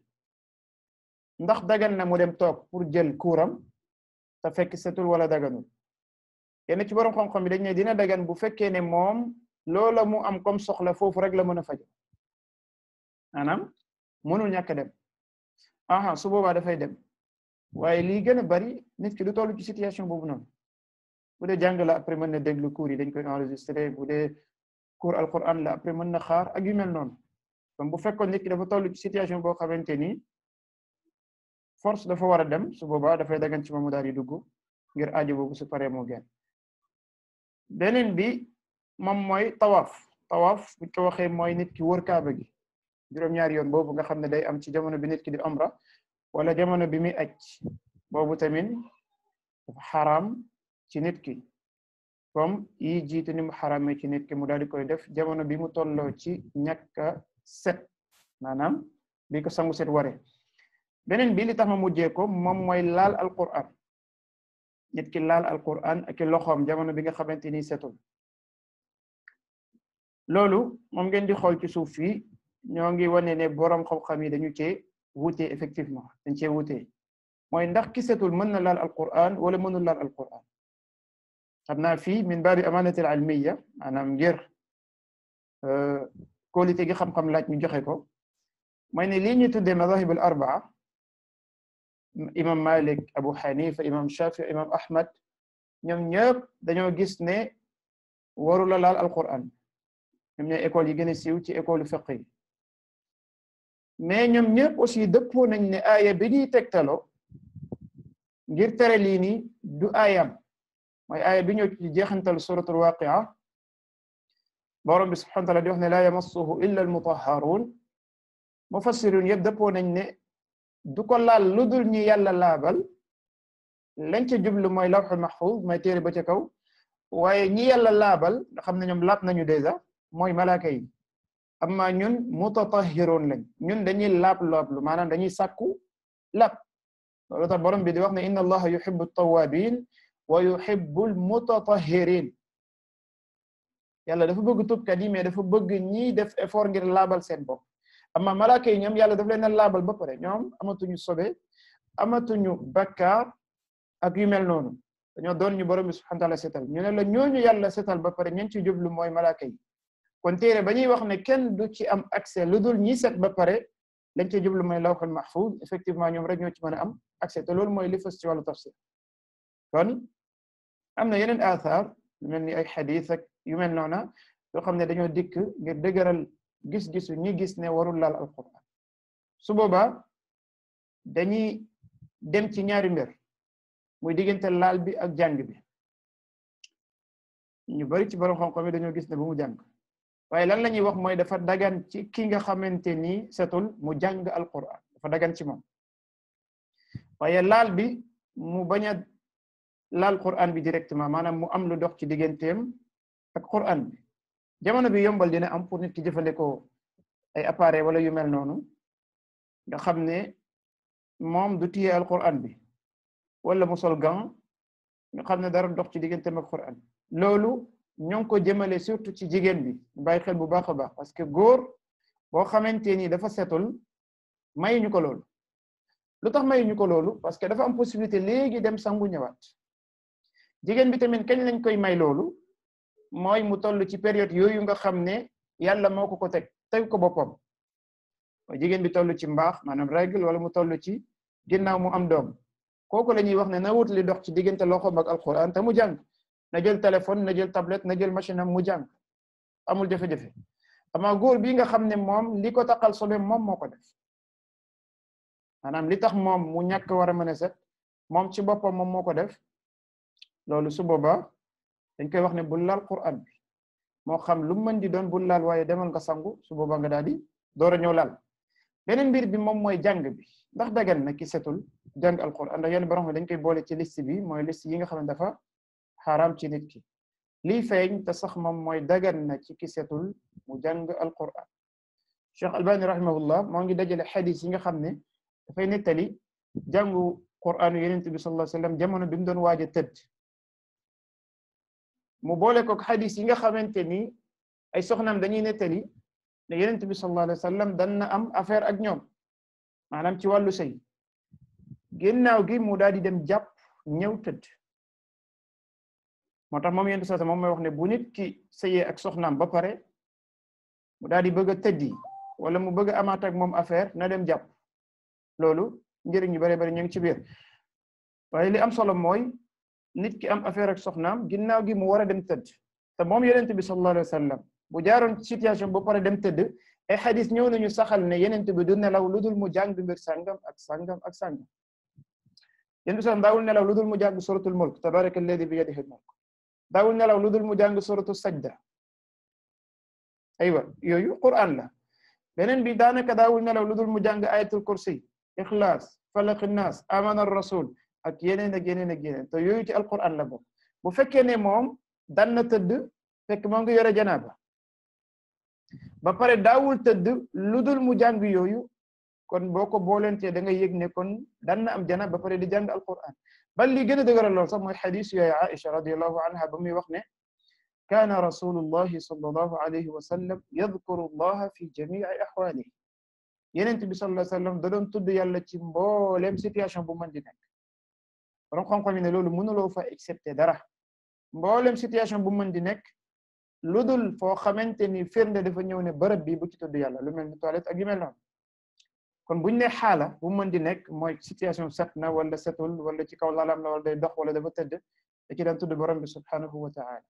ndax dagan na mu dem toog pour jël kuuram te fekk setul wala daganul yenn ci borom xam-xam bi dañ ne dina dagan bu fekkee ne moom loola mu am comme soxla foofu rek la mën a faj maanaam mënul ñàkk dem aha su boobaa dafay dem waaye lii gën a bari nit ki du toll ci situation boobu noonu bu dee jàng la après mën na déglu cours yi dañ koy enregistré bu dee cours alquran la après mën na xaar ak yu mel noonu donc bu fekkoon nit ki dafa toll ci situation boo xamante ni force dafa war a dem su boobaa dafay dagan ci moomu daal di dugg ngir aajo boobu su paree moo gën beneen bi moom mooy tawaaf buñ ko waxee mooy nit ki wër kaaba gi juróom-ñaari yoon boobu nga xam ne day am ci jamono bi nit ki di umra wala jamono bi muy aj boobu tamit dafa xaraam ci nit ki comme yi jiite ni mu xaraamee ci nit ki mu daal di koy def jamono bi mu tolloo ci ñàkk set maanaam bi ko sangu set waree beneen bi li tax ma mujjee ko moom mooy laal alquran nit ki laal alquran ak loxoom jamono bi nga xamante ni setul loolu moom ngeen di xool ci suuf fii ñoo ngi wane ne borom xam-xam yi dañu cee wuute effectivement dañ cee wuute mooy ndax ki setul mën na laal alquran wala mënul laal alquran xam naa fii min baabi amanati al ilmiya maanaam ngir qualité gi xam-xam laaj ñu joxe ko mooy ne lii ñu tuddee madahib al arbaa imam Malik Abu Hanifa imam Shafi imam Ahmad ñoom ñëpp dañoo gis ne warula laal alquran ñoom ñooy école yi gën a siiw ci école fiqh yi mais ñoom ñëpp aussi dëppoo nañ ne aaya bi ñuy tegtaloo ngir tere lii nii du aayam mooy aaya bi ñëw ci jeexantal suratul waqia borom bi subhanahu wa ta'ala di wax ne laa yamassuhu illa al mutahharun mufassirun yëpp dëppoo nañ ne du ko laal lu dul ñi yàlla laabal lañ ca jublu mooy lawhul mahfuz mooy téere ba ca kaw waaye ñi yàlla laabal nga xam ne ñoom laab nañu déjà mooy malaaka yi amma ñun mutatahhiroon lañ ñun dañuy laablu maanaam dañuy sàkku laab loolu tax borom bi di wax ne inna allaha yuhibbu at-tawwabin wa yuhibbu al-mutatahhirin yàlla dafa bëgg tubkat yi mais dafa bëgg ñi def effort ngir laabal seen bopp amma malaaka yi ñoom yàlla daf leen a laabal ba pare ñoom amatuñu sobe amatuñu bakkaar ak yu mel noonu dañoo doon ñu borom bi subhanahu wa ta'ala setal ñu ne la ñooñu yàlla setal ba pare ñeen ci jublu mooy malaaka yi kon téere ba ñuy wax ne kenn du ci am accès lu dul ñi set ba pare lañ ci jublu mooy lawhul mahfuz effectivement ñoom rek ñoo ci mën a am accès te loolu mooy li fës ci wàllu tafsir kon am na yeneen athar yu mel ni ay xadis ak yu mel noona yoo xam ne dañoo dikk ngir dëgëral gis-gisu ñi gis ne warul laal alquran su boobaa dañuy dem ci ñaari mbir muy diggante laal bi ak jàng bi ñu bari ci borom xam-xam yi dañoo gis ne bu mu jàng waaye lan la ñuy wax mooy dafa dagan ci ki nga xamante ni setul mu jàng alquran dafa dagan ci moom waaye laal bi mu bañ a laal quran bi directement maanaam mu am lu dox ci digganteem ak quran bi jamono bi yombal dina am pour nit ki jëfandikoo ay appareil wala yu mel noonu nga xam ne moom du téye alquran bi wala mu sol gant nga xam ne dara dox ci digganteem ak quran loolu ñoo ngi ko jëmale surtout ci jigéen bi bàyyi xel bu baax a baax parce que góor boo xamante ni dafa setul mayuñu ko loolu lu tax mayuñu ko loolu parce que dafa am possibilité léegi dem sangu ñëwaat jigéen bi tamit kañ lañ koy may loolu mooy mu toll ci période yooyu nga xam ne yàlla moo ko teg ko boppam mooy jigéen bi toll ci mbaax maanaam règle wala mu toll ci ginnaaw mu am doom kooku la ñuy wax ne na wut li dox ci diggante loxoom ak alquran te mu jàng na jël téléphone na jël tablette na jël machine am mu jàng amul jafe-jafe ama góor bi nga xam ne moom li ko taqal sobe moom moo ko def maanaam li tax moom mu ñàkk war a mën a set moom ci boppam moom moo ko def loolu su boobaa dañ koy wax ne bul laal Qur'an bi moo xam lu mën di doon bul laal waaye demal nga sangu su boobaa nga daal di door a ñëw laal beneen mbir bi moom mooy jàng bi ndax dagan na ki setul jàng alquran ndax yenn borom dañ koy boole ci liste bi mooy liste yi nga xam ne dafa xaraam ci nit ki lii feeñ te sax moom mooy dagan na ci ki setul mu jàng alquran Cheikh Albani rahimahullah moo ngi dajale xadis yi nga xam ne dafay nettali jàngu qur'anu Yonent bi sallallahu alayhi wa sallam jamono bi mu doon waaj a tëdd mu boole ko xadis yi nga xamante ni ay soxnaam dañuy nettali ne Yonent bi sallallahu alayhi wa sallam dan na am affaire ak ñoom maanaam ci wàllu sëy ginnaaw gi mu daal di dem jàpp ñëw tëdd moo tax moom Yonent bi moom mooy wax ne bu nit ki sëyee ak soxnaam ba pare mu daal di bëgg a tëddi wala mu bëgg a amaat ak moom affaire na dem jàpp loolu njëriñ ñu bare bari ñu ngi ci biir waaye li am solo mooy nit ki am affaire ak soxnaam ginnaaw gi mu war a dem tëdd te moom Yonent bi sallallahu alayhi wa sallam bu jaaroon situation ba pare dem tëdd ay xadis ñëw nañu saxal ne Yonent bi du nelaw lu dul mu jàng mbir sàngam ak sàngam ak sàngam Yonent bi sallam daawul nelaw lu dul mu jàng suratul mulk tabaraka alladi bi yadihi al mulk daawul nelaw lu dul mu jàng suratul sajda aywa yooyu Qur'an la beneen bi daanaka daawul nelaw lu dul mu jàng ayatul kursi ixlaas falaq naas amana rasul ak yeneen ak yeneen ak yeneen te yooyu ci alquran la bokk bu fekkee ne moom dan na tëdd fekk moo ngi yore janaaba ba pare daawul tëdd lu dul mu jàng yooyu kon boo ko boolentee da nga yëg ne kon dan na am janaaba ba pare di jàng alquran bal li gën a dëgëral lool sax mooy xadis yooyu Aïcha radiyallahu anha ba muy wax ne kaana rasulullahi sallallahu alayhi wa sallam yadkuru allaha fi jamii ahwaalihi Yonent bi sallallahu alayhi wa sallam da doon tudd yàlla ci mbooleem situation bu mën di nekk borom xam-xam yi ne loolu mënuloo fa accepter dara mbooleem situation bu mën di nekk lu dul foo xamante ni firnde dafa ñëw ne bërëb bi bu ci tudd yàlla lu mel ni toilette ak yu mel noonu kon buñ ne xaala bu mën di nekk mooy situation set na wala setul wala ci kaw lalam la wala day dox wala dafa tëdd da ci daan tudd borom bi subhanahu wa ta'ala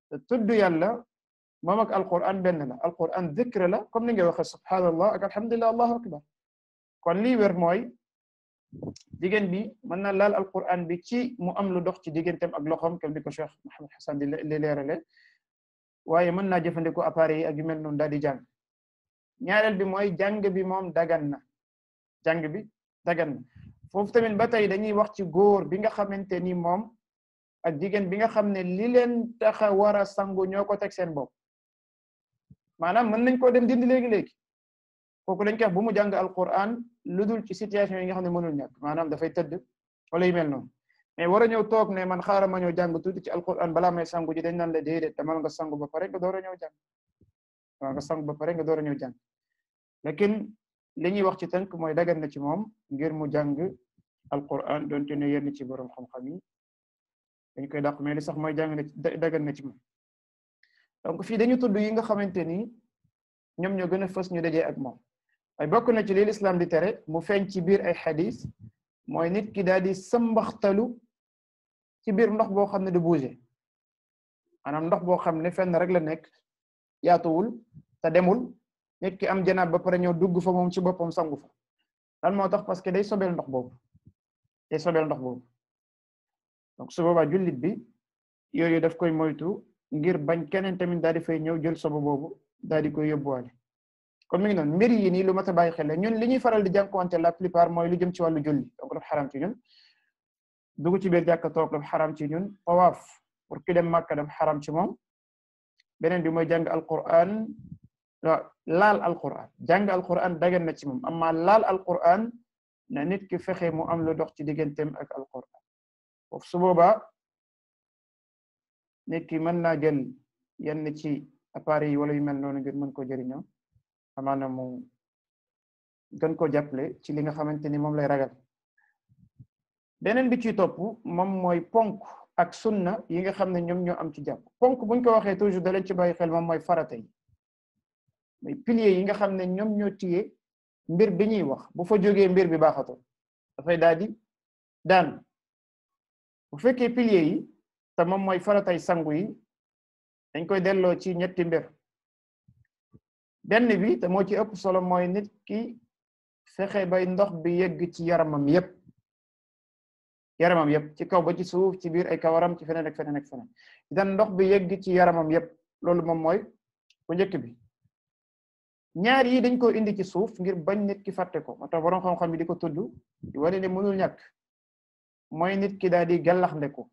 te tudd yàlla moom ak alquran benn la alquran zikr la comme ni nga waxee subhanallah ak alhamdulillah allahu akbar kon lii wér mooy jigéen bi mën na laal alquran bi ci mu am lu dox ci digganteem ak loxoom comme ni ko Cheikh Mohammed Hassan di leerale waaye mën naa jëfandikoo appareil yi ak yu mel noonu daal di jàng ñaareel bi mooy jàng bi moom dagan na jàng bi dagan na foofu tamit ba tey dañuy wax ci góor bi nga xamante ni moom ak jigéen bi nga xam ne li leen taxa war a sangu ñoo ko teg seen bopp maanaam mën nañ koo dem dindi léegi-léegi kooku dañ koy wax bu mu jàng alquran lu dul ci situation yi nga xam ne mënul ñàkk maanaam dafay tëdd wala yu mel noonu mais war a ñëw toog ne man xaaral ma ñëw jàng tuuti ci alquran balaa may sangu ji dañ naan la déedéet damal nga sangu ba pare nga door a ñëw jàng waaw nga sangu ba pare nga door a ñëw jàng lakin li ñuy wax ci tënk mooy dagan na ci moom ngir mu jàng alquran doonte ne yenn ci borom xam-xam yi dañ koy dàq mais li sax mooy jàng na ci dagan na ci moom donc fii dañu tudd yi nga xamante ni ñoom ñoo gën a fës ñu dajee ak moom ay bokk na ci li l'islam di tere mu feeñ ci biir ay xadis mooy nit ki daal di sëmbaxtalu ci biir ndox boo xam ne du bouger maanaam ndox boo xam ne fenn rek la nekk yaatuwul te demul nit ki am janaab ba pare ñëw dugg fa moom ci boppam sangu fa lan moo tax parce que day sobeel ndox boobu donc su boobaa jullit bi yooyu daf koy moytu ngir bañ keneen tamit daal di fay ñëw jël sobo boobu daal di koy yóbbuwaale kon mi ngi noonu mbir yi nii lu mat a bàyyi xel ñun li ñuy faral di jànkuwante la plupart mooy lu jëm ci wàllu julli donc dafa xaram ci ñun dugg ci biir jàkka toog dafa xaram ci ñun tawaaf pour ki dem Makka dafa xaram ci moom beneen bi mooy jàng alquran laal alquran jàng alquran dagan na ci moom amma laal alquran na nit ki fexe mu am lu dox ci digganteem ak alquran foofu su boobaa nit ki mën naa jël yenn ci appareil yi wala yu mel noonu ngir mën ko jëriñoo amaana mu gën ko jàppale ci li nga xamante ni moom lay ragal beneen bi ci topp moom mooy ponk ak sunna yi nga xam ne ñoom ñoo am ci jàpp ponk buñ ko waxee toujours da leen ci bàyyi xel moom mooy farata yi mooy piliers yi nga xam ne ñoom ñoo téye mbir bi ñuy wax bu fa jógee mbir bi baaxatul dafay daal di daan bu fekkee piliers yi te moom mooy faratay sangu yi dañ koy delloo ci ñetti mbir benn bi te moo ci ëpp solo mooy nit ki fexe bay ndox bi yegg ci yaramam yépp ci kaw ba ci suuf ci biir ay kawaram ci feneen ak feneen ak feneen idan ndox bi yegg ci yaramam yépp loolu moom mooy bu njëkk bi ñaar yi dañ ko indi ci suuf ngir bañ nit ki fàtte ko moo tax borom xam-xam bi di ko tudd di wane ne mënul ñàkk mooy nit ki daal di gallax ndeku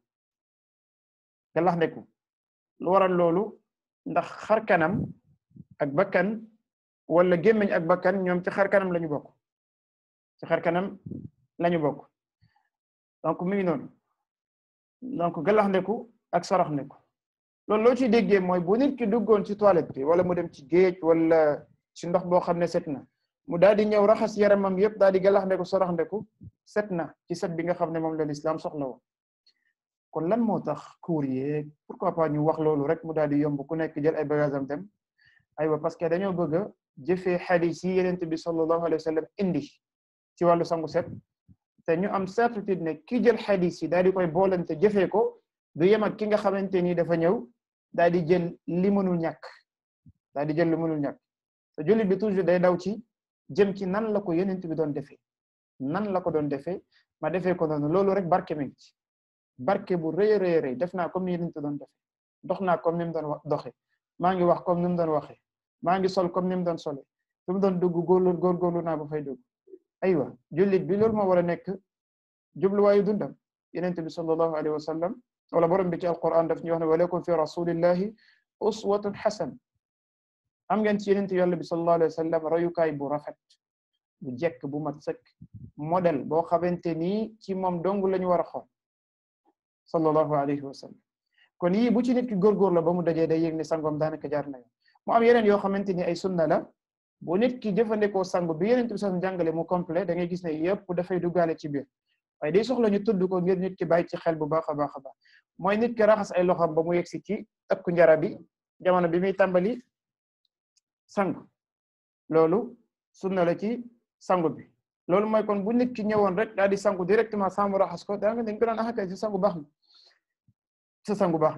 lu waral loolu ndax xar kanam ak bakkan wala gémmiñ ak bakkan ñoom ci xar kanam lañu bokk donc mi ngi noonu donc gallax ndeku ak sarax ndeku loolu loo ci déggee mooy bu nit ki duggoon ci toilette bi wala mu dem ci géej wala ci ndox boo xam ne set na mu daal di ñëw raxas yaramam yëpp daal di galax ndeku sarax ndeku set na ci set bi nga xam ne moom la l'islam soxla woo kon lan moo tax cours yeeg pourquoi pas ñu wax loolu rek mu daal di yomb ku nekk jël ay bagage am dem aywa parce que dañoo bëgg a jëfee xadis yi Yonent bi sallallahu alayhi wa sallam indi ci wàllu sangu set te ñu am certitude ne ki jël xadis yi daal di koy boolante jëfee ko du yem ak ki nga xamante ni dafa ñëw daal di jël li mënul ñàkk te jullit bi toujours day daw ci jëm ci nan la ko Yonent bi doon defee ma defee ko noonu loolu rek barke mi ngi ci barke bu rëy a rëy def naa comme ni Yonent doon defee dox naa comme ni mu doon doxe maa ngi wax comme ni mu doon waxee maa ngi sol comme ni mu doon sole fi mu doon dugg góorgóorlu naa ba fay dugg aywa jullit bi loolu moo war a nekk jubluwaayu dundam Yonent bi sallallahu alayhi wa sallam wala borom bi ci alquran daf ñu wax ne walakum fi rasulillahi uswatun hasan am ngeen ci Yonent Yàlla bi sallallahu alayhi wa sallam royukaay bu rafet bu jekk bu mat sëkk modèle boo xamante ni ci moom dong la ñu war a xool sallallahu alayhi wa sallam kon yii bu ci nit ki góorgóor la ba mu dajee day yëg ne sangoom daanaka jaar na yoon mu am yeneen yoo xamante ni ay sunna la bu nit ki jëfandikoo sangu bi Yonent bi sallallahu jàngale mu complet da ngay gis ne yëpp dafay duggaale ci biir waaye day soxla ñu tudd ko ngir nit ki bàyyi ci xel bu baax a baax a baax mooy nit ki raxas ay loxoom ba mu yegsi ci takku njara bi jamono bi muy tàmbali sangu loolu sunna la ci sangu bi loolu mooy kon bu nit ki ñëwoon rek daal di sangu directement sans mu raxas ko daa nga dañ ko doon axakay ci sangu baax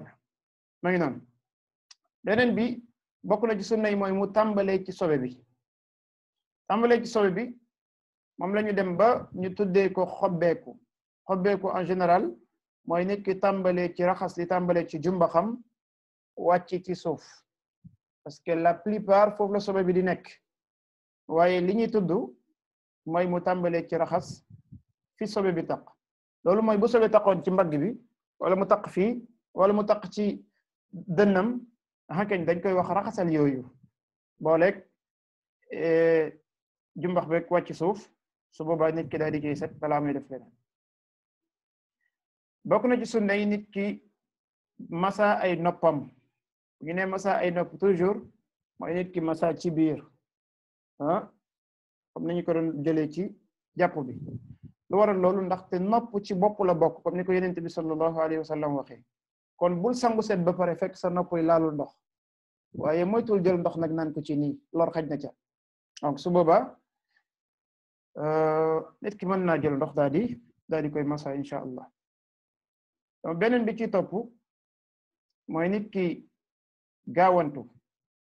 na ma ngi noonu beneen bi bokk na ci sunna yi mooy mu tàmbalee ci sobe bi moom la ñu dem ba ñu tuddee ko xobbeeku en général mooy nit ki tàmbalee ci raxas li tàmbalee ci jumbaxam wàcc ci suuf parce que la plupart foofu la sobe bi di nekk waaye li ñuy tudd mooy mu tàmbalee ci raxas fi sobe bi taq loolu mooy bu sobe taqoon ci mbagg bi wala mu taq fii wala mu taq ci dënnam xankañ dañ koy wax raxasal yooyu booleeg jumbax beeg wàcc suuf su boobaa nit ki daal di koy set balaa muy def leneen bokk na ci sunna yi nit ki masa ay noppam bu ñu ne masa ay nopp toujours mooy nit ki masa ci biir comme ni ñu ko doon jëlee ci jàpp bi lu waral loolu ndaxte nopp ci bopp la bokk comme ni ko Yonent bi sallallahu alayhi wa sallam waxee kon bul sangu set ba pare fekk sa nopp yi laalul ndox waaye moytul jël ndox nag naan ko ci nii lor xaj na ca donc su boobaa nit ki mën naa jël ndox daal di koy masa insha allah donc beneen bi ci topp mooy nit ki gaawantu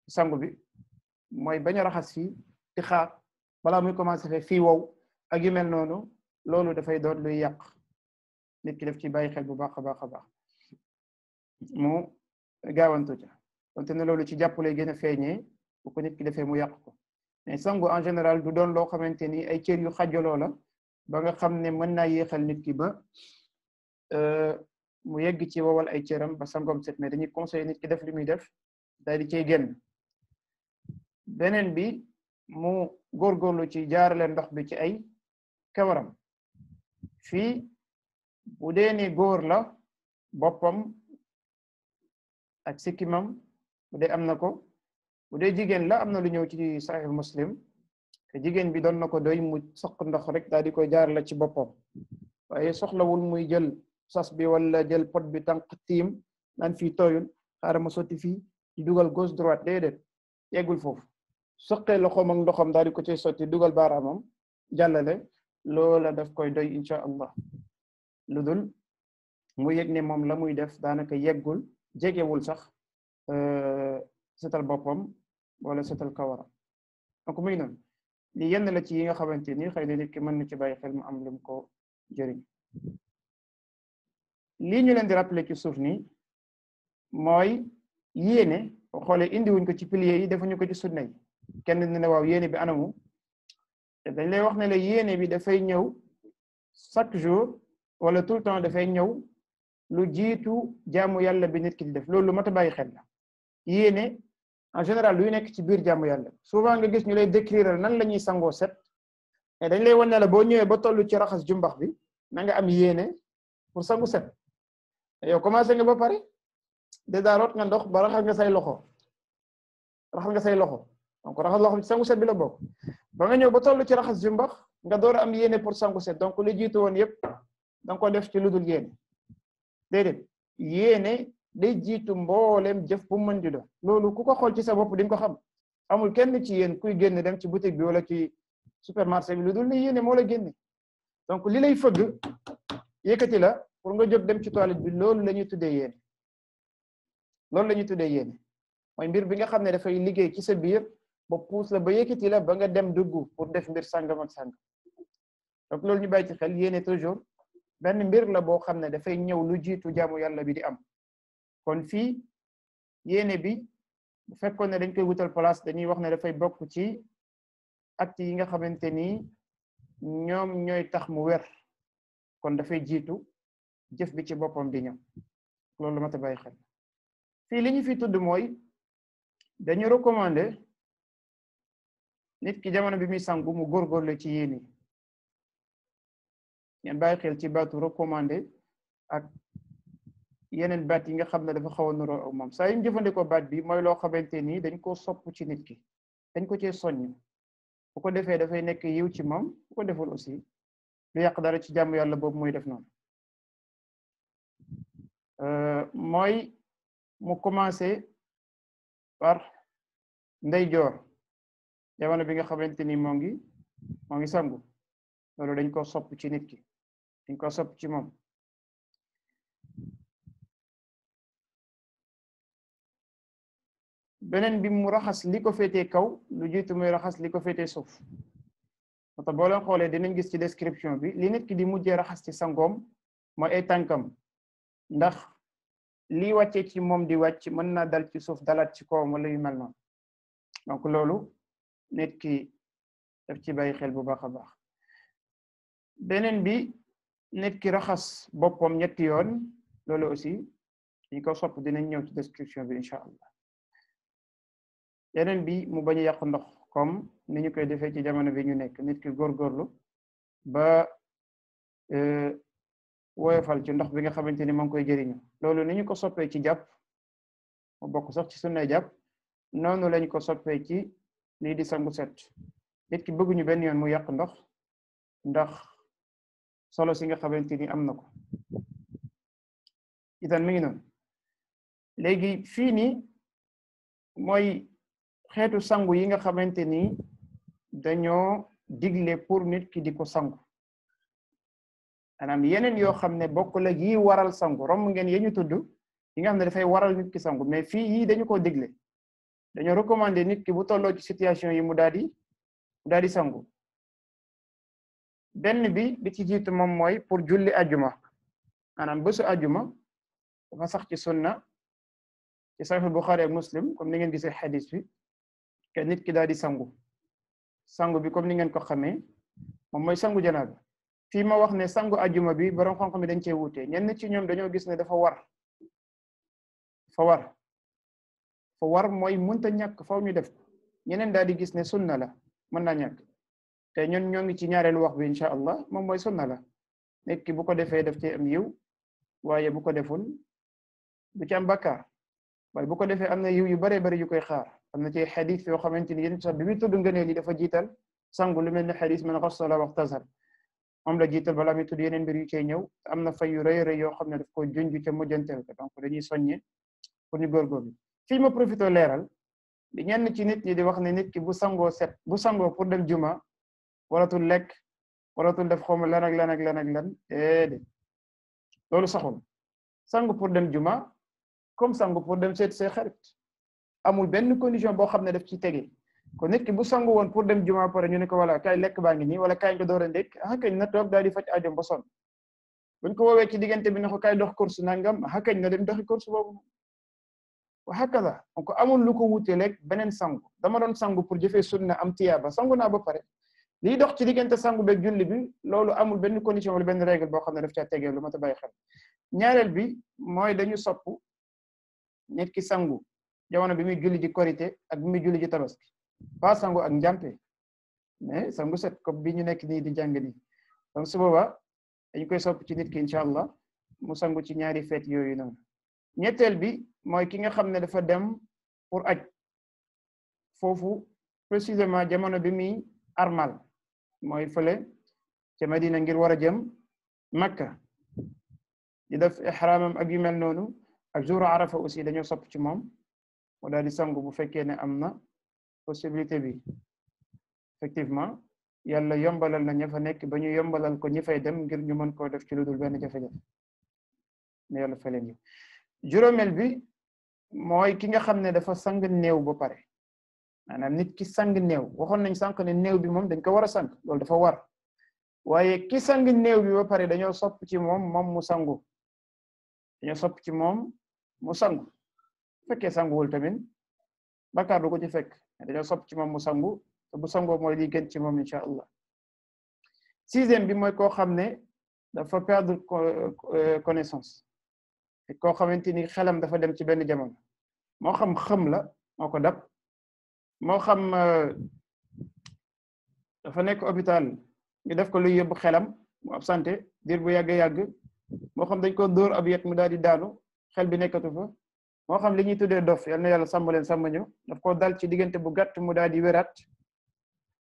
sangu bi mooy bañ a raxas fii di xaar balaa muy commencé fii wow ak yu mel noonu loolu dafay doon luy yàq nit ki def ci bàyyi xel bu baax a baax a baax mu gaawantu ca donte ne loolu ci jàpp lay gën a feeñee bu ko nit ki defee mu yàq ko mais sangu en général du doon loo xamante ni ay cër yu xajaloo la ba nga xam ne mën naa yéexal nit ki ba mu yegg ci wowal ay cëram ba sangoom set mais dañuy conseiller nit ki def li muy def daal di cay génn beneen bi mu góorgóorlu ci jaarale ndox bi ci ay kawaram fii bu dee ni góor la boppam ak sikkimam bu dee am na ko bu dee jigéen la am na lu ñëw ci Sahih Muslim te jigéen bi doon na ko doy mu soq ndox rek daal di koy jaarale ci boppam waaye soxlawul muy jël sas bi wala jël pot bi tànk tiim naan fii tooyul xaaral ma sotti fii di dugal gauche droite déedéet yeggul foofu soqee loxoom ak ndoxam daal di ko cay sotti dugal baaraamam jàllale loola daf koy doy insha allah lu dul mu yëg ne moom la muy def daanaka yeggul jegewul sax setal boppam wala setal kawaram donc muy noonu li yenn la ci yi nga xamante ni xëy na nit ki mën na ci bàyyi xel mu am lim ko jëriñ lii ñu leen di rappeler ci suuf nii mooy yéene xoolee indiwuñ ko ci piliers yi defuñu ko ci sunna yi kenn ne waaw yéene bi anamu te dañ lay wax ne la yéene bi dafay ñëw chaque jour wala tout le temps dafay ñëw lu jiitu jaamu yàlla bi nit ki di def loolu lu mat a bàyyi xel la yéene en général luy nekk ci biir jaamu yàlla souvent nga gis ñu lay décrire nan la ñuy sangoo set mais dañ lay wan ne la boo ñëwee ba toll ci raxas jumbax bi na nga am yéene pour sangu set yow commencé nga ba pare déjà root nga ndox ba raxas nga say loxo donc raxas loxo ci sangu set bi la bokk ba nga ñëw ba toll ci raxas jumbax nga door a am yéene pour sangu set donc li jiitu woon yépp da nga ko def ci lu dul yéene déedéet yéene day jiitu mboolem jëf bu mën di doon loolu ku ko xool ci sa bopp di nga ko xam amul kenn ci yéen kuy génn dem ci boutique bi wala ci supermarché bi lu dul ni yéene moo la génne donc li lay fëgg yëkkati la pour nga jóg dem ci toilette bi loolu la ñuy tuddee yéene mooy mbir bi nga xam ne dafay liggéey ci sa biir ba puus la ba yëkkati la ba nga dem dugg pour def mbir sàngam ak sàngam donc loolu ñu bàyyi ci xel yéene toujours benn mbir la boo xam ne dafay ñëw lu jiitu jaamu yàlla bi di am kon fii yéene bi bu fekkoon ne dañ koy wutal place dañuy wax ne dafay bokk ci acte yi nga xamante ni ñoom ñooy tax mu wer kon dafay jiitu jëf bi ci boppam di ñëw loolu la mat a bàyyi xel fii li ñu fi tudd mooy dañu recommander nit ki jamono bi muy sangu mu góorgóorlu ci yéene ngeen bàyyi xel ci baatu recommander ak yeneen baat yi nga xam ne dafa xaw a nuroo ak moom saa yu ñu jëfandikoo baat bi mooy loo xamante ni dañ ko sopp ci nit ki dañ ko cee soññ bu ko defee dafay nekk yiw ci moom bu ko deful aussi lu yàq dara ci jàmm yàlla boobu mooy def noonu mooy mu commencé par ndeyjoor jamono bi nga xamante ni moo ngi sangu loolu dañ ko sopp ci nit ki dañ ko sopp ci moom beneen bi mu raxas li ko féetee kaw lu jiitu muy raxas li ko féetee suuf moo tax boo leen xoolee dinañ gis ci description bi li nit ki di mujjee raxas ci sangoom mooy ay tànkam ndax lii wàccee ci moom di wàcc mën naa dal ci suuf dalaat ci kawam wala yu mel noonu donc loolu nit ki daf ci bàyyi xel bu baax a baax beneen bi nit ki raxas boppam ñetti yoon loolu aussi ñu ko sopp dinañ ñëw ci description bi incha allah yeneen bi mu bañ a yàq ndox comme ni ñu koy defee ci jamono bi ñu nekk nit ki góorgóorlu ba woyofal ci ndox bi nga xamante ni moo ngi koy jëriñu loolu ni ñu ko soppee ci jàpp mu bokk sax ci sunnay jàpp noonu lañ ko soppee ci lii di sangu set nit ki bëgguñu benn yoon mu yàq ndox ndax solo si nga xamante ni am na ko itam mi ngi noonu léegi fii nii mooy xeetu sangu yi nga xamante ni dañoo digle pour nit ki di ko sangu maanaam yeneen yoo xam ne bokkul ak yi waral sangu romb ngeen yee ñu tudd yi nga xam ne dafay waral nit ki sangu mais fii yii dañu ko digle dañoo recommander nit ki bu tolloo ci situation yi mu daal di sangu benn bi ci jiitu moom mooy pour julli ajuma maanaam bésu ajuma dafa sax ci sunna ci Sahih Bukhari ak Muslim comme ni ngeen gisee xadis bi ke nit ki daal di sangu bi comme ni ngeen ko xamee moom mooy sangu janaaba fii ma wax ne sangu ajuma bi borom xam-xam dañ cee wuute ñenn ci ñoom dañoo gis ne dafa war mooy mënta ñàkk faw ñu def ko ñeneen daal di gis ne sunna la mën naa ñàkk te ñun ñoo ngi ci ñaareelu wax bi incha allah moom mooy sunna la nit ki bu ko defee daf ci am yiw waaye bu ko deful du ci am bakkaar waaye bu ko defee am na yiw yu bare bari yu koy xaar am na ci xadis yoo xamante ni yéen sax bi muy tudd ngëneel yi dafa jiital sangu lu mel ne xadis man ghassala waxtasal moom la jiital balaa muy tudd yeneen mbir yu cay ñëw am na fay yu rëy rëy yoo xam ne daf ko junj ca mujjanteel ko donc dañuy soññe pour ñu góorgóorlu fii ma profité leeral di ñenn ci nit ñi di wax ne nit ki bu sangoo pour dem juma waratul lekk waratul def xawma lan ak lan ak lan ak lan déedéet loolu saxul sangu pour dem juma comme sangu pour dem seet say xarit amul benn condition boo xam ne daf ci tege kon nit ki bu sangu woon pour dem juma pare ñu ne ko wala kay lekk baa ngi nii wala kay nga door a ndékk kañ na toog daal di faj aajo ba sonn buñ ko woowee ci diggante bi ne ko kay dox course nangam kañ na dem doxi course boobu wa hakada donc amul lu ko wuteeleeg beneen sangu dama doon sangu pour jëfee sunna am tiyaaba sangu naa ba pare liy dox ci diggante sangu beeg julli bi loolu amul benn condition wala benn règle boo xam ne daf caa tegee lu ma ta bàyyi xel ñaareel bi mooy dañu sopp nit ki sangu jamono bi muy julli ji korité ak bi muy julli ji tabaski pas sangu ak njàmpe mais sangu set comme bi ñu nekk nii di jàng nii donc su boobaa dañ koy sopp ci nit ki incha allah mu sangu ci ñaari feet yooyu noonu ñetteel bi mooy ki nga xam ne dafa dem pour aj foofu précisément jamono bi muy armal mooy fële ca Madina ngir war a jëm Makka di def ihramam ak yu mel noonu ak jour Arafa aussi dañoo sopp ci moom mu daal di sangu bu fekkee ne am na possibilité bi effectivement yàlla yombalal na ña fa nekk ba ñu yombalal ko ñi fay dem ngir ñu mën koo def ci lu dul benn jafe-jafe ne yàlla fa leen yi juróomeel bi mooy ki nga xam ne dafa sang néew ba pare maanaam nit ki sang néew waxoon nañ sànq ne néew bi moom dañ ko war a sang loolu dafa war waaye ki sang néew bi ba pare dañoo sopp ci moom mu sangu dañoo sopp ci moom mu sangu fekkee sanguwul tamit bakkaar du ko ci fekk dañoo sopp ci moom mu sangu te bu sangoo mooy li gën ci moom incha allah sixième bi mooy koo xam ne dafa perdre connaissance te koo xamante ni xelam dafa dem ci benn jamono moo xam xëm la moo ko dab moo xam dafa nekk hôpital ñu def ko luy yóbbu xelam mu absenté diir bu yàgg moo xam dañ ko dóor ab yet mu daal di daanu xel bi nekkatu fa moo xam li ñuy tuddee dof yal na yàlla sàmm leen sàmm ñu daf ko dal ci diggante bu gàtt mu daal di wéraat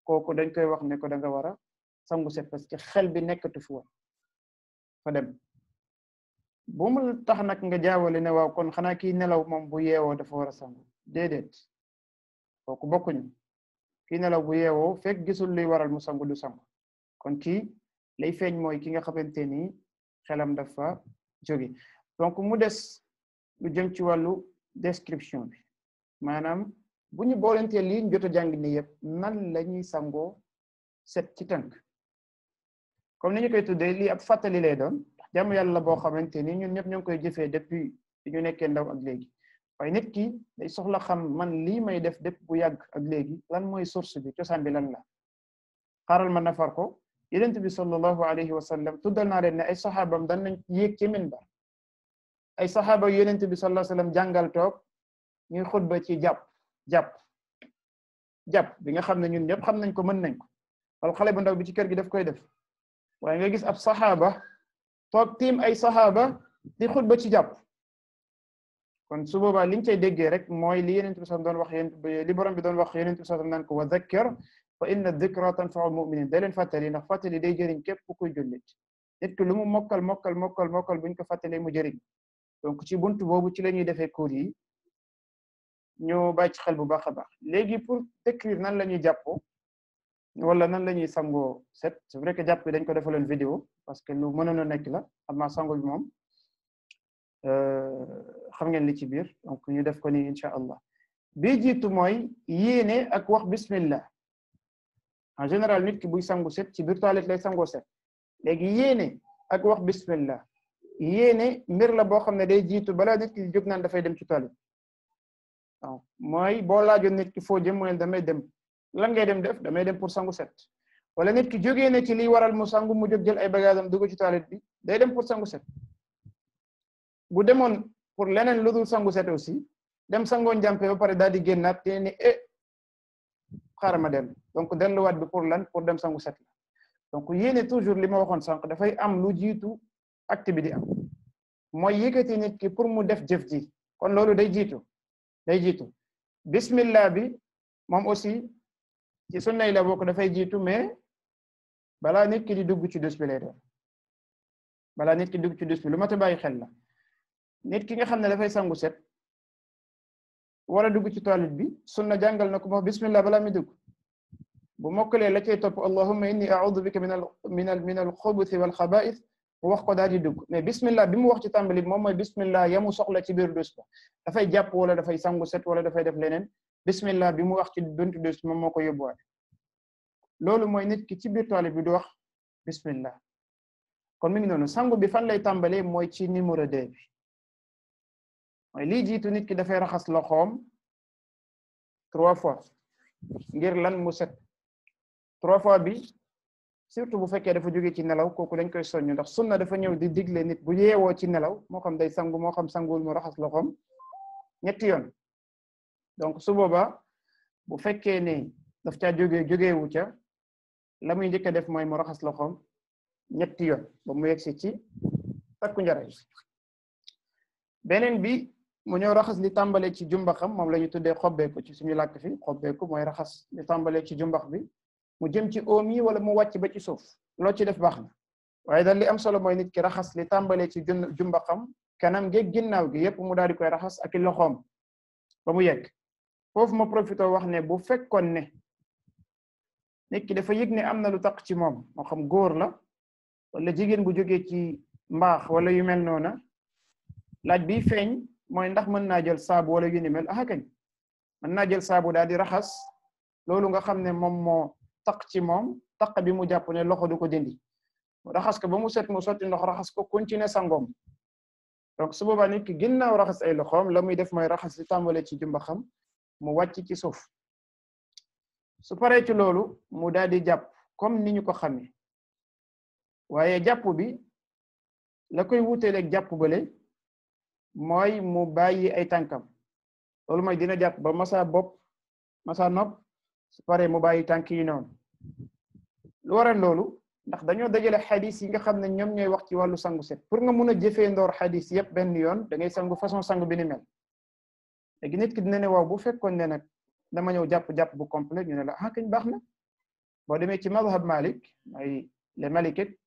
kooku dañ koy wax ne ko da nga war a sangu set parce que xel bi nekkatu fi woon fa dem bu mu tax nag nga jaawale ne waaw kon xanaa kii nelaw moom bu yeewoo dafa war a sangu déedéet kooku bokkuñu kii nelaw bu yeewoo fekk gisul luy waral mu sangu du sangu kon kii lay feeñ mooy ki nga xamante ni xelam dafa jóge donc mu des lu jëm ci wàllu description bi maanaam bu ñu boolentee lii ñu jot a jàng ni yëpp nan la ñuy sangoo set ci tënk comme ni ñu koy tuddee lii ab fàttali lay doon jàmm yàlla boo xamante ni ñun ñëpp ñoo ngi koy jëfee depuis bi ñu nekkee ndaw ak léegi waaye nit ki day soxla xam man lii may def depuis bu yàgg ak léegi lan mooy source bi cosaan bi lan la xaaral ma nafar ko yonent bi sallallahu alayhi wa sallam tuddal naa leen ne ay saxaabam dan nañ yéeg ci minbar ay saxaaba yonent bi sallallahu alayhi wa sallam jàngal toog ñuy xutba ci jàpp bi nga xam ne ñun ñëpp xam nañ ko mën nañ ko wala xale bu ndaw bi ci kër gi daf koy def waaye nga gis ab saxaaba toog tiim ay saxaaba di xutba ci jàpp kon su boobaa liñ cay déggee rek mooy li yonent bi sallallahu doon wax li borom bi doon wax yonent bi sallallahu naan ko wa dhakkir fa inna dhikra tanfa'u mu'minin day leen fàttali ndax fàttali day jëriñ képp ku koy jullit nit ki lu mu mokkal buñ ko fàttalee mu jëriñ donc ci buntu boobu ci la ñuy defee cours yi ñu bàyyi ci xel bu baax a baax léegi pour décrire nan la ñuy jàppoo wala nan la ñuy sangoo set c'est vrai que jàpp bi dañ ko defaloon vidéo parce que lu mënoon a nekk la amma sango bi moom xam ngeen li ci biir donc ñu def ko ni incha allah bi jiitu mooy yéene ak wax bismillah en général nit ki buy sangu set ci biir toilette lay sangoo set léegi yéene ak wax bismillah yéene mbir la boo xam ne day jiitu balaa nit ki jóg naan dafay dem ci toilette waaw mooy boo laajoon nit ki foo jëm mu ne damay dem lan ngay dem def damay dem pour sangu set wala nit ki jógee na ci liy waral mu sangu mu jóg jël ay bagages am dugg ci toilette bi day dem pour sangu set bu demoon pour leneen lu dul sangu set aussi dem sangoo njàmpe ba pare daal di génnaat te ni xaaral ma dellu donc delluwaat bi pour lan pour dem sangu set la donc yéene toujours li ma waxoon sànq dafay am lu jiitu acte bi di am mooy yëkkati nit ki pour mu def jëf ji kon loolu day jiitu bismillah bi moom aussi ci sunna yi la bokk dafay jiitu mais balaa nit ki di dugg ci dus bi lay doon balaa nit ki dugg ci dus bi lu mat a bàyyi xel la nit ki nga xam ne dafay sangu set war a dugg ci toilette bi sunna jàngal na ko wax bismillah balaa mi dugg bu mokkalee la cay topp allahumma inni a'udhu bika min al xubuthi wal xaba'ith mu wax ko daal di dugg mais bismillah bi mu wax ci tàmbali moom mooy bismillah yamu soxla ci biir dus ba dafay jàpp wala dafay sangu set wala dafay def leneen bismillah bi mu wax ci buntu dus moom moo ko yóbbuwaale loolu mooy nit ki ci biir toilette bi du wax bismillah kon mi ngi noonu sangu bi fan lay tàmbalee mooy ci numéro 2 bi mooy lii jiitu nit ki dafay raxas loxoom 3 fois ngir lan mu set 3 fois bi surtout bu fekkee dafa jóge ci nelaw kooku dañ koy soññ ndax sunna dafa ñëw di digle nit bu yeewoo ci nelaw moo xam day sangu moo xam sanguwul mu raxas loxoom 3 yoon donc su boobaa bu fekkee ne daf caa jógeewu ca la muy njëkk a def mooy mu raxas loxoom 3 yoon ba mu yegsi ci takku njara yi beneen bi mu ñëw raxas li tàmbalee ci jumbaxam moom la ñu tuddee xobbeeku ci suñu làkk fi xobbeeku mooy raxas li tàmbalee ci jumbax bi mu jëm ci oom yi wala mu wàcc ba ci suuf loo ci def baax na waaye daal li am solo mooy nit ki raxas li tàmbalee ci jumbaxam kanam geeg ginnaaw gi yépp mu daal di koy raxas ak i loxoom ba mu yegg foofu ma profité wax ne bu fekkoon ne nit ki dafa yëg ne am na lu taq ci moom moo xam góor la wala jigéen bu jógee ci mbaax wala yu mel noona laaj bi feeñ mooy ndax mën naa jël saabu wala yu ni mel ah kañ mën naa jël saabu daal di raxas loolu nga xam ne moom moo taq ci moom taq bi mu jàpp ne loxo du ko dindi raxas ko ba mu set mu sotti ndox raxas ko continuer sangoom donc su boobaa nit ki ginnaaw raxas ay loxoom la muy def mooy raxas li tàmbale ci jumbaxam mu wàcc ci suuf su paree ci loolu mu daal di jàpp comme ni ñu ko xamee waaye jàpp bi la koy wuteeleeg jàpp bale mooy mu bàyyi ay tànkam loolu mooy dina jàpp ba masa bopp masa nopp su paree mu bàyyi tànk yi noonu lu waral loolu ndax dañoo dajale xadis yi nga xam ne ñoom ñooy wax ci wàllu sangu set pour nga mun a jëfee ndoor xadis yépp benn yoon da ngay sangu façon sangu bi ni mel léegi nit ki dina ne waaw bu fekkoon ne nag dama ñëw jàpp bu complet ñu ne la ah kañ baax na boo demee ci madhab Malik ay les Malikites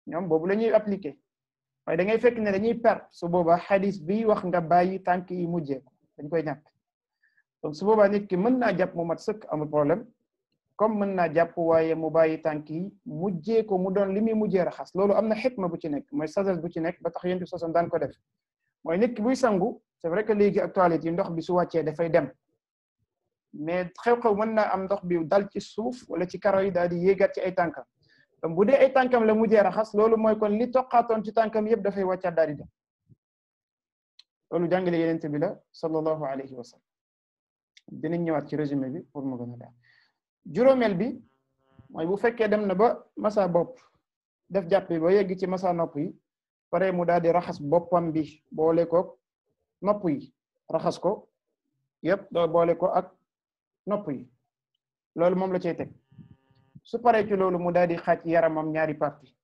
ñoom boobu la ñuy appliqué waaye da ngay fekk ne dañuy perte su boobaa xadis bi wax nga bàyyi tànk yi mujjee ko dañ koy ñàkk donc su boobaa nit ki mën naa jàpp mu mat sëkk amul problème comme mën naa jàpp waaye mu bàyyi tànk yi mujjee ko mu doon li muy mujjee raxas loolu am na xikma bu ci nekk mooy sagesse bu ci nekk ba tax yéen ci sosan daan ko def mooy nit ki buy sangu c'est vrai que léegi ak toilette yi ndox bi su wàccee dafay dem mais xew-xew mën naa am ndox bi dal ci suuf wala ci karo yi daal di yéegaat ci ay tànkam donc bu dee ay tànkam la mujjee raxas loolu mooy kon li toqaatoon ci tànkam yëpp dafay wàccaat daal di dem loolu jàngale yeneen bi la sallallahu alayhi wa sallam dinañ ñëwaat ci résumé bi pour mu gën a daal juróomeel bi mooy bu fekkee dem na ba masa bopp def jàpp bi ba yegg ci masa nopp yi pare mu daal di raxas boppam bi boole ko nopp yi raxas ko yëpp doo boole ko ak nopp yi loolu moom la cay teg su paree ci loolu mu daal di xaaj yaramam ñaari parti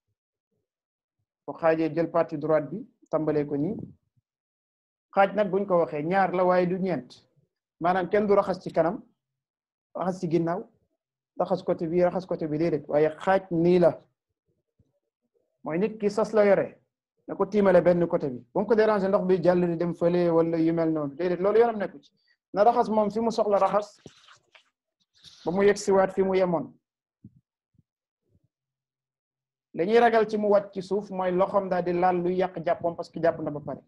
bu xaajee jël partie droite bi tàmbalee ko nii xaaj nag buñ ko waxee ñaar la waaye du ñeent maanaam kenn du raxas ci kanam raxas ci ginnaaw raxas côté bi raxas côté bi déedéet waaye xaaj nii la mooy nit ki sas la yore na ko tiimale benn côté bi bu mu ko déranger ndox bi jàll di dem fële wala yu mel noonu déedéet loolu yoonam nekku ci na raxas moom fi mu soxla raxas ba mu yegg siwaat fi mu yemoon lañuy ragal ci mu wàcc ci suuf mooy loxoom daal di laal luy yàq jàppoom parce que jàpp na ba pare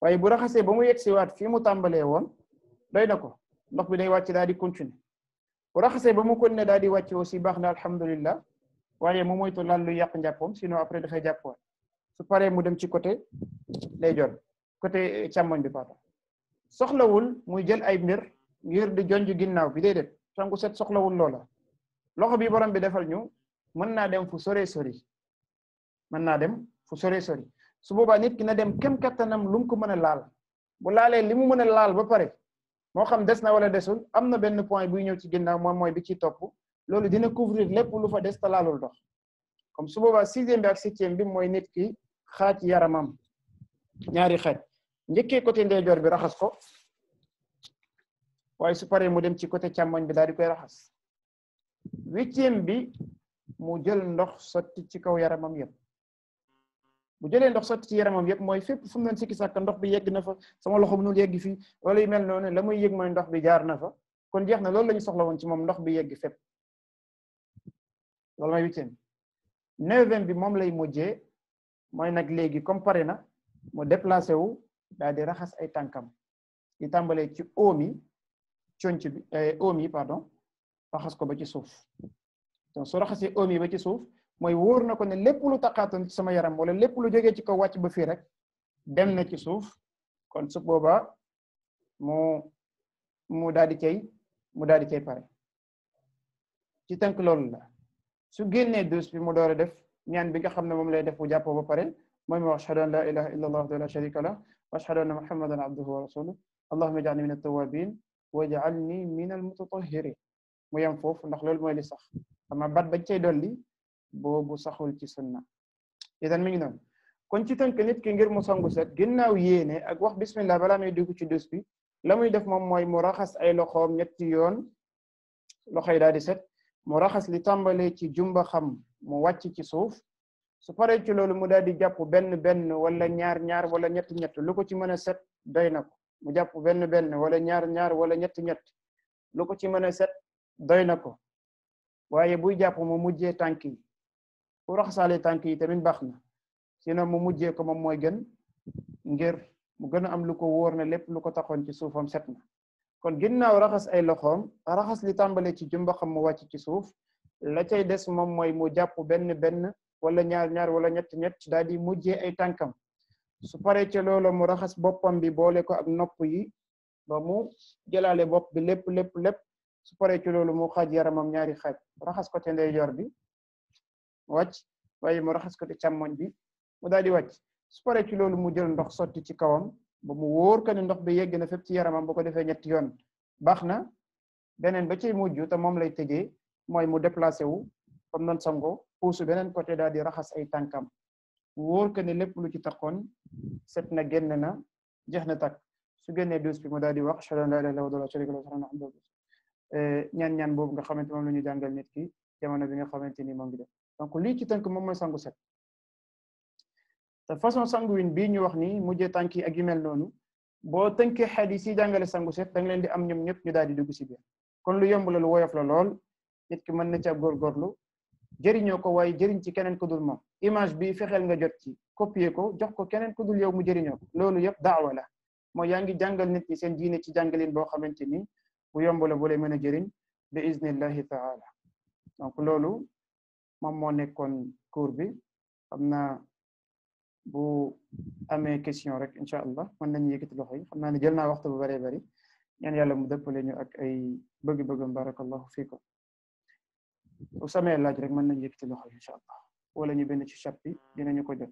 waaye bu raxasee ba mu yegg siwaat fi mu tàmbalee woon doy na ko ndox bi day wàcc daal di continuer bu raxasee ba mu continuer daal di wàcc aussi baax na alhamdulillah waaye mu moytu laal luy yàq njàppoom sinon après dafay jàppuwaat su paree mu dem ci côté ndeyjoor côté càmmoñ bi pardon soxlawul muy jël ay mbir ngir di jonj ginnaaw bi déedéet sangu set soxlawul loola loxo bi borom bi defal ñu mën naa dem fu sore sori mën naa dem fu sore sori su boobaa nit ki na dem kem kattanam lu mu ko mën a laal bu laalee li mu mën a laal ba pare moo xam des na wala desul am na benn point buy ñëw ci ginnaaw moom mooy bi ci topp loolu dina couvrir lépp lu fa des te laalul dox comme su boobaa 6e bi ak 7e bi mooy nit ki xaaj yaramam ñaari xaaj njëkkee côté ndeyjoor bi raxas ko waaye su paree mu dem ci côté càmmoñ bi daal di koy raxas 8e bi mu jël ndox sotti ci kaw yaramam yëpp bu jëlee ndox sotti ci yaramam yëpp mooy fépp fu mu doon sikki sàkk ndox bi yegg na fa sama loxo mënul yegg fii wala yu mel noonu la muy yëg mooy ndox bi jaar na fa kon jeex na loolu la ñu soxla woon ci moom ndox bi yegg fépp loolu mooy 8e 9e bi moom lay mujjee mooy nag léegi comme pare na mu déplacé wu daal di raxas ay tànkam di tàmbalee ci oom yi conc bi oom yi pardon raxas ko ba ci suuf donc su raxasee oom yi ba ci suuf mooy wóor na ko ne lépp lu taqaatoon ci sama yaram wala lépp lu jógee ci kaw wàcc ba fii rek dem na ci suuf kon su boobaa mu daal di cay pare ci tënk loolu la su génnee douche bi mu door a def ñaan bi nga xam ne moom lay def bu jàppoo ba pare mooy mu wax ashhadu an la ilaha illa allah wahdahu la sharika lah wa ashhadu anna muhammadan abduhu wa rasuluh allahumma ij'alni min at-tawwabin waj'alni min al-mutatahhirin mu yem foofu ndax loolu mooy li sax ama bat bañ cay dolli boobu saxul ci sunna idan mi ngi noonu kon ci tënk nit ki ngir mu sangu set ginnaaw yéene ak wax bismillah balaa muy dugg ci douche bi la muy def moom mooy mu raxas ay loxoom ñetti yoon loxo yi daal di set mu raxas li tàmbalee ci jumba xam mu wàcc ci suuf su paree ci loolu mu daal di jàpp benn wala ñaar wala ñett lu ko ci mën a set doy na ko mu jàpp benn wala ñaar wala ñett lu ko ci mën a set doy na ko waaye buy jàpp mu mujjee tànk yi bu raxasaale tànk yi tamit baax na sinon mu mujjee ko moom mooy gën ngir mu gën a am lu ko wóor ne lépp lu ko taxoon ci suufam set na kon ginnaaw raxas ay loxoom raxas li tàmbale ci jumba xam mu wàcc ci suuf la cay des moom mooy mu jàpp benn wala ñaar wala ñett daal di mujjee ay tànkam su paree ci loolu mu raxas boppam bi boole ko ak nopp yi ba mu jëlaale bopp bi lépp su paree ci loolu mu xaaj yaramam ñaari xaaj raxas côté ndeyjoor bi wàcc waaye mu raxas côté càmmoñ bi mu daal di wàcc su paree ci loolu mu jël ndox sotti ci kawam ba mu wóor ko ne ndox bi yegg na fépp ci yaramam bu ko defee ñetti yoon baax na beneen ba ciy mujj te moom lay tëjee mooy mu déplacé wu comme noonu sango puusu beneen côté daal di raxas ay tànkam wóor ko ne lépp lu ci taxoon set na génn na jeex na takk su génnee douche bi mu daal di wax ashhadu an la ilaha illallah wa sharika lahu ñaan boobu nga xamante moom la ñu jàngal nit ki jamono bi nga xamante ni moo ngi def donc lii ci tënk moom mooy sangu set te façon sanguwin bii ñu wax ni mujjee tànk yi ak yu mel noonu boo tënkee xadis yi jàngale sangu set da nga leen di am ñoom ñëpp ñu daal di dugg si biir kon lu yomb la lu woyof la lool nit ki mën na ca góorgóorlu jëriñoo ko waaye jëriñ ci keneen ku dul moom image bi fexeel nga jot ci copier ko jox ko keneen ku dul yow mu jëriñoo ko loolu yëpp daawa la mooy yaa ngi jàngal nit ñi seen diine ci jàngalin boo xamante ni bu yomb la bu lay mën a jëriñ bi iznillahi taala donc loolu moom moo nekkoon cours bi xam naa bu amee question rek incha allah mën nañu yëkkati loxo yi xam naa ne jël naa waxtu bu bëree bëri ñaan yàlla mu dëppale ñu ak ay bëgg-bëggam barakallahu fiikum bu samee laaj rek mën nañu yëkkati loxo yi incha allah wala ñu bind ci chat bi dinañu ko jot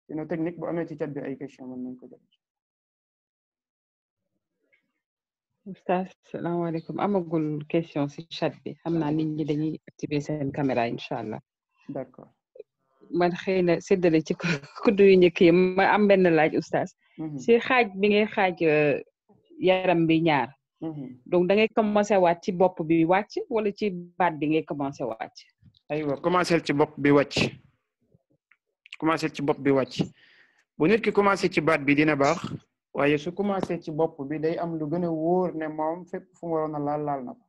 sinon technique bu amee ci chat bi ay question mën nañu ko jot. Oustaz salaamaaleykum amagul question ci chat bi xam naa nit ñi dañuy activer seen caméra incha allah. d'accord. man xëy na séddale ci kuddu yu njëkk yi ma am benn laaj oustaz si xaaj bi ngay xaaj yaram bi ñaar donc da ngay commencé waat ci bopp bi wàcc wala ci baat bi ngay commencé wàcc aywa commencé ci bopp bi wàcc bu nit ki commencé ci baat bi dina baax waaye su commencé ci bopp bi day am lu gën a wóor ne moom fépp fu mu waroon a laal na ko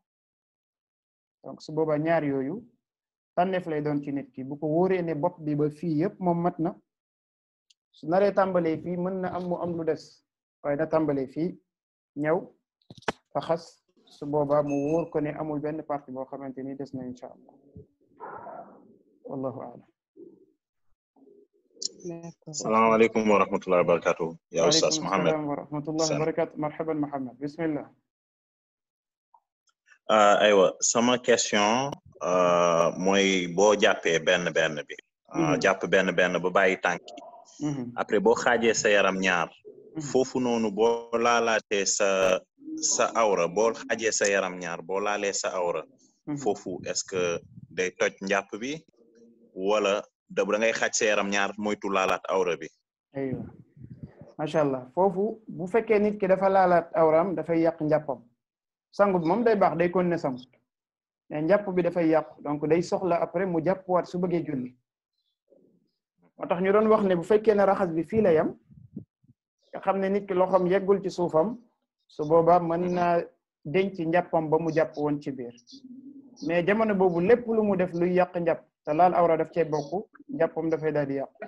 donc su boobaa ñaar yooyu tànneef lay doon ci nit ki bu ko wóoree ne bopp bi ba fii yëpp moom mat na su naree tàmbalee fii mën na am mu am lu des waaye na tàmbalee fii ñëw faxas su boobaa mu wóor ko ne amul benn partie boo xamante ni des na incha allah wallahu a'lam. salaamaaleykum wa rahmatullahi wa barakatuh ya Oustaz Mohamed. wa rahmatullahi wa barakatuh marhaban Mohamed bismillah. aywa sama question mooy boo jàppee benn bi jàpp benn ba bàyyi tànk yi après boo xaajee sa yaram ñaar foofu noonu boo laalaatee sa awra boo xaajee sa yaram ñaar boo laalee sa awra foofu est-ce que day toj njàpp bi wala da ngay xaaj sa yaram ñaar moytu laalaat awra bi. aywa macha allah foofu bu fekkee nit ki dafa laalaat awram dafay yàq njàppam sangu bi moom day baax day continuer sangu mais njàpp bi dafay yàqu donc day soxla après mu jàppwaat su bëggee julli moo tax ñu doon wax ne bu fekkee ne raxas bi fii la yam nga xam ne nit ki loxoom yeggul ci suufam su boobaa mën naa denc njàppam ba mu jàpp woon ci biir mais jamono boobu lépp lu mu def luy yàq njàpp te laal awra daf cee bokk njàppam dafay daal di yàqu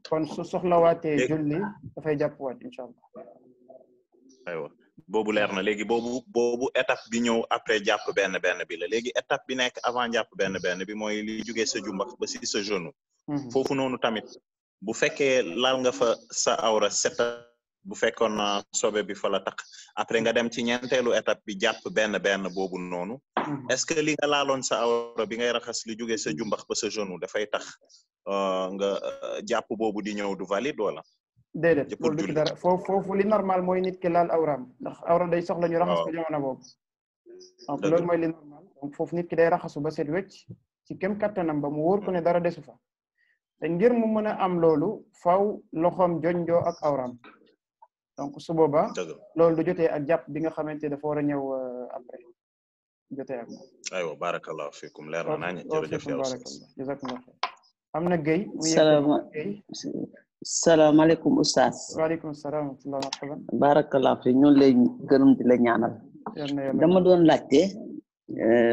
kon su soxlawaatee julli dafay jàppwaat incha allah. aywa boobu leer na léegi boobu étape bi ñëw après jàpp benn bi la léegi étape bi nekk avant jàpp benn bi mooy li jógee sa jumbax ba si sa genou. foofu noonu tamit bu fekkee laal nga fa sa awra bu fekkoon sobe bi fa la tax après nga dem ci ñeenteelu étape bi jàpp benn boobu noonu est-ce que li nga laaloon sa awra bi ngay raxas li jóge sa jumbax ba sa genou dafay tax nga jàpp boobu di ñëw du valide wala déedéet loolu du ci dara foofu li normal mooy nit ki laal awraam ndax awra day soxla ñu raxas ko jamono boobu donc loolu mooy li normal donc foofu nit ki day raxasu ba set wecc ci kem kattanam ba mu wóor ko ne dara desu fa te ngir mu mën a am loolu faw loxoom jonjoo ak awraam donc su boobaa loolu du jotee ak jàpp bi nga xamante dafa war a ñëw après jotee ak moom aywa barakallahu fikum leer na nañ jërëjëf yow jazakumullah am na Guèye salaamaaleykum oustaz waaleykum salaam wa rahmatulah marhaban barakallahu fi ñun lay gërëm di la ñaanal dama doon laajte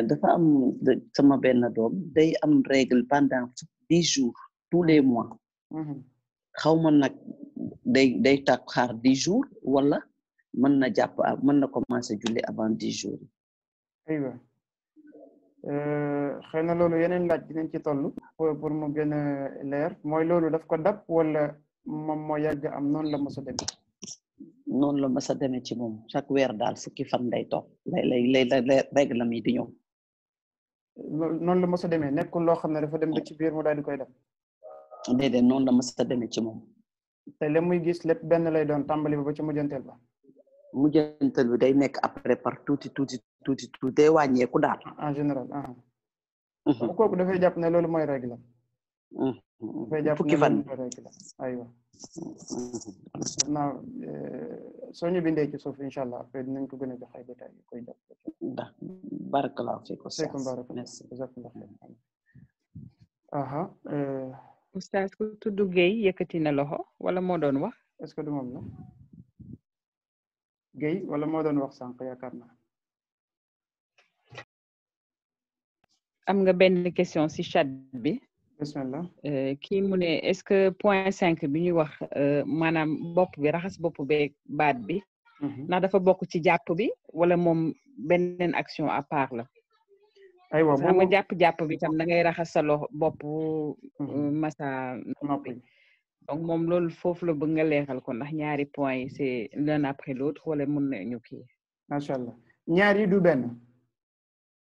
dafa am sama benn doom day am règle pendant 10 jours tous les mois xaw ma nag day tàq xaar 10 jours wala mën na jàpp mën na commencer julli avant 10 jours aywa xëy na loolu yeneen laaj dinañ ci toll pour mu gën a leer mooy loolu daf ko dab wala moom moo yàgg am noonu la mos a demee noonu la mos a demee ci moom chaque weer daal fukki fan day toog lay règle mi di ñëw noonu la mos a demee nekkul loo xam ne dafa dem ba ci biir mu daal di koy def déedéet noonu la mos a demee ci moom te la muy gis lépp benn lay doon tàmbali ba ci mujjanteel ba mujjantal bi day nekk après par tuuti day wàññeeku daal en général kooku dafay jàpp ne loolu mooy règle dafay jàpp fukki fan mooy règle aywa naa soo ñu bindee ci suuf incha allah après dinañ ko gën a jox ay détails yi koy jàpp ndax barakallahu fiikum aha oustaz ku tudd Guèye yëkkati na loxo wala moo doon wax est-ce que du moom la Guèye wala moo doon wax sànq yaakaar naa am nga benn question ci chat bi bismillah kii mu ne est-ce que point 5 bi ñuy wax maanaam bopp bi raxas bopp beeg baat bi ndax dafa bokk ci jàpp bi wala moom beneen action à part la aywa xam nga jàpp bi tam da ngay raxas sa loxo bopp masa noppi donc moom loolu foofu la bëgg nga leeral ko ndax ñaari point yi c'est l'un après l'autre wala mun nañu kii macha allah ñaar yi du benn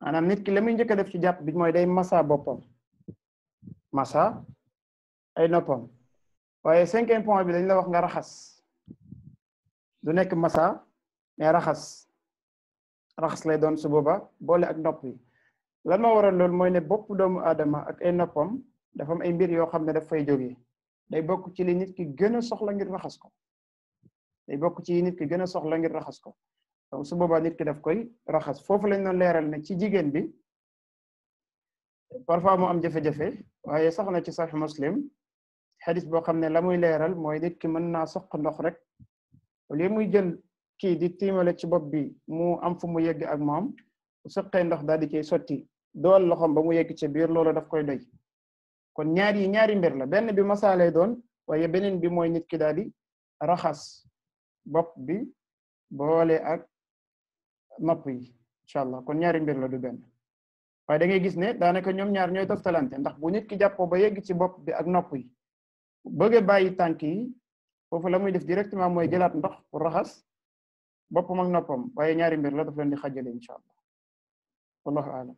maanaam nit ki la muy njëkk a def ci jàpp bi mooy day masa boppam masa ay noppam waaye 5e point bi dañ la wax nga raxas du nekk masa mais raxas lay doon su booba boole ak nopp yi lan moo waral loolu mooy ne bopp doomu aadama ak ay noppam dafa am ay mbir yoo xam ne daf fay jógee day bokk ci li nit ki gën a soxla ngir raxas ko donc su boobaa nit ki daf koy raxas foofu lañ doon leeral ne ci jigéen bi parfois mu am jafe-jafe waaye sax na ci Sahih Muslim xadis boo xam ne la muy leeral mooy nit ki mën naa soq ndox rek au lieu muy jël kii di tiimale ci bopp bi mu am fu mu yegg ak moom bu soqee ndox daal di koy sotti dool loxom ba mu yegg ci biir loolu daf koy doy kon ñaari mbir la benn bi masaalay doon waaye beneen bi mooy nit ki daal di raxas bopp bi boole ak nopp yi incha allah kon ñaari mbir la du benn waaye da ngay gis ne daanaka ñoom ñaar ñooy toftalante ndax bu nit ki jàppoo ba yegg ci bopp bi ak nopp yi bëgg a bàyyi tànk yi foofu la muy def directement mooy jëlaat ndox pour raxas boppam ak noppam waaye ñaari mbir la daf leen di xajale incha allah wallahu aalam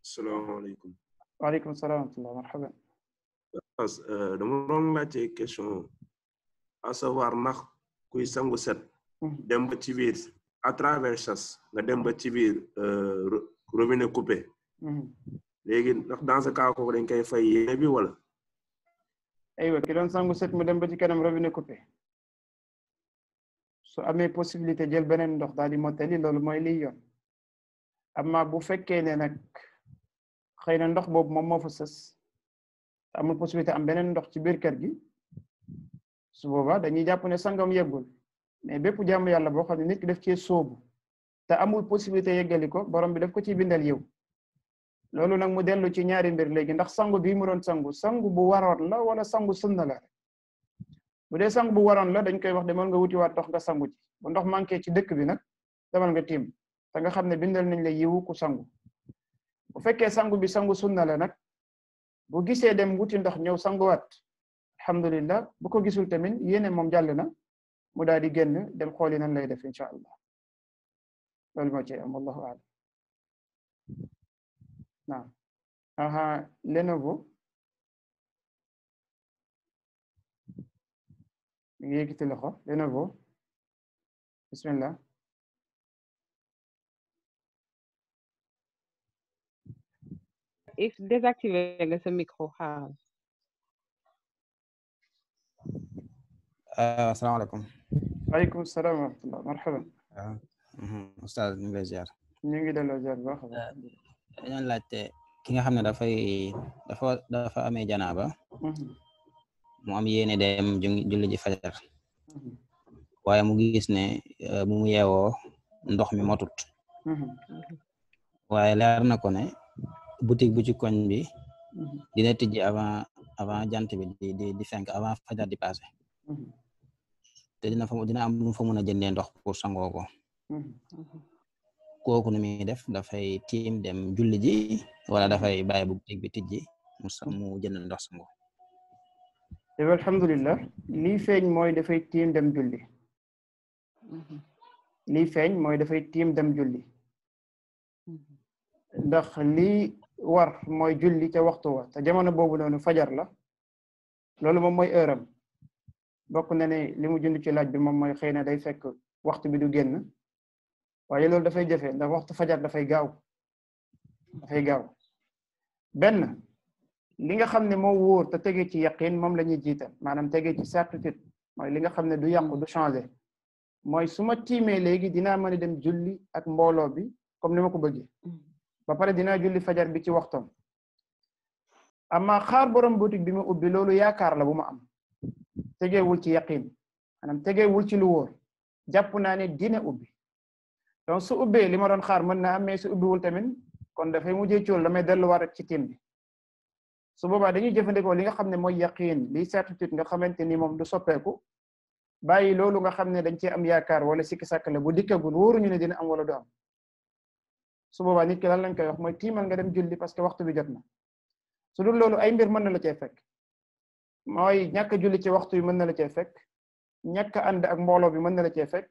salaamaaleykum waaleykum salaam wa rahmatullah marhaban dama doon laajte question à savoir ndax kuy sangu set dem ba ci biir à travers chasse nga dem ba ci biir robinet coupé léegi ndax dans ce cas kooku dañ koy fay yéene bi wala aywa ki doon sangu set mu dem ba ci kanam robinet coupé su amee possibilité jël beneen ndox daal di mottali loolu mooy liy yoon amma bu fekkee ne nag xëy na ndox boobu moom moo fa sës amul possibilité am beneen ndox ci biir kër gi su boobaa dañuy jàpp ne sangam yeggul mais bépp jàmm yàlla boo xam ne nit ki def ci sóobu te amul possibilité yeggali ko borom bi daf ko ciy bindal yow loolu nag mu dellu ci ñaari mbir léegi ndax sangu bii mu doon sangu bu waroon la wala sangu sunna la bu dee sangu bu waroon la dañ koy wax demal nga wuti waat ndox nga sangu ci bu ndox manqué ci dëkk bi nag demal nga tiim te nga xam ne bindal nañ la yiwu ku sangu bu fekkee sangu bi sangu sunna la nag bu gisee dem wuti ndox ñëw sanguwaat alhamdulillah bu ko gisul tamit yéene moom jàll na mu daal di génn dem xooli nan lay def incha allah loolu moo ci am wallahu a'lam naam aha Lenovo mi ngi yëkkati loxo Lenovo bismillah if désactivé nga sa micro xaaral asalaamaaleykum waaleykum salaam wa rahmatullah marhaban Oustaz ñu ngi lay ziar ñu ngi delloo ziar bu baax dañoo laajte ki nga xam ne dafa amee janaaba mu am yéene dem julli ji fajar waaye mu gis ne bu mu yeewoo ndox mi motut waaye leer na ko ne boutique bu ci koñ bi dina tijji avant jant bi di fenk avant fajar di passé te dina am lu mu fa mën a jëndee ndox pour sangoo ko kooku nu muy def dafay tiim dem julli ji wala dafay bàyyi bu boutique bi tijji mu jënd ndox sango alhamdulillah lii feeñ mooy dafay tiim dem julli lii feeñ mooy dafay tiim dem julli ndax lii war mooy julli ca waxtu wa te jamono boobu noonu fajar la loolu moom mooy heure am bokk na ne li mu jund ci laaj bi moom mooy xëy na day fekk waxtu bi du génn waaye loolu dafay jafe ndax waxtu fajar dafay gaaw benn li nga xam ne moo wóor te tege ci yaqin moom la ñuy jiital maanaam tege ci certitude mooy li nga xam ne du yàqu du changer mooy su ma tiimee léegi dinaa mën a dem julli ak mbooloo bi comme ni ma ko bëggee ba pare dinaa julli fajar bi ci waxtoom amma xaar borom boutique bi ma ubbi loolu yaakaar la bu ma am tegeewul ci yaqin maanaam tegeewul ci lu wóor jàpp naa ne dina ubbi donc su ubbee li ma doon xaar mën na am mais su ubbiwul tamit kon dafay mujjee cool damay delluwaat rek ci tiim bi su boobaa dañuy jëfandikoo li nga xam ne mooy yaqin li certitude nga xamante ni moom du soppeeku bàyyi loolu nga xam ne dañ cee am yaakaar wala sikki sàkk la bu dikkagul wóoruñu ne dina am wala du am su boobaa nit ki lan lañ koy wax mooy tiimal nga dem julli parce que waxtu bi jot na su dul loolu ay mbir mën na la cee fekk mooy ñàkk julli ci waxtu yi mën na la cee fekk ñàkk ànd ak mbooloo bi mën na la cee fekk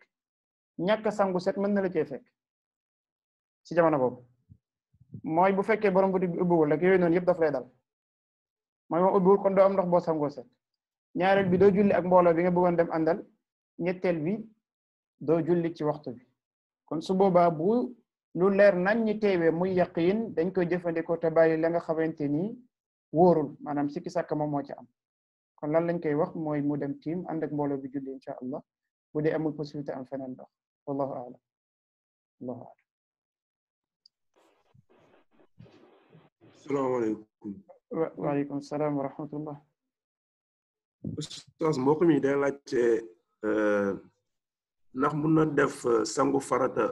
ñàkk sangu set mën na la cee fekk ci jamono boobu mooy bu fekkee borom boutique bi ubbiwul rek yooyu noonu yëpp daf lay dal mooy moom ubbiwul kon doo am ndox boo sangoo set ñaareel bi doo julli ak mbooloo bi nga bëggoon dem àndal ñetteel bi doo julli ci waxtu bi kon su boobaa bu lu leer nañ ñi teewee muy yaqin dañ koy jëfandikoo te bàyyi la nga xamante ni wóorul maanaam sikki sàkk moom moo ci am kon lan lañ koy wax mooy mu dem tiim ànd ak mbooloo bi julli incha allah bu dee amul possibilité am feneen ndox wallahu a'lam wallahu a'lam salaamaaleykum waaleykum salaam wa rahmatullah Oustaz mbokk mi day laajte ndax mun na def sangu farata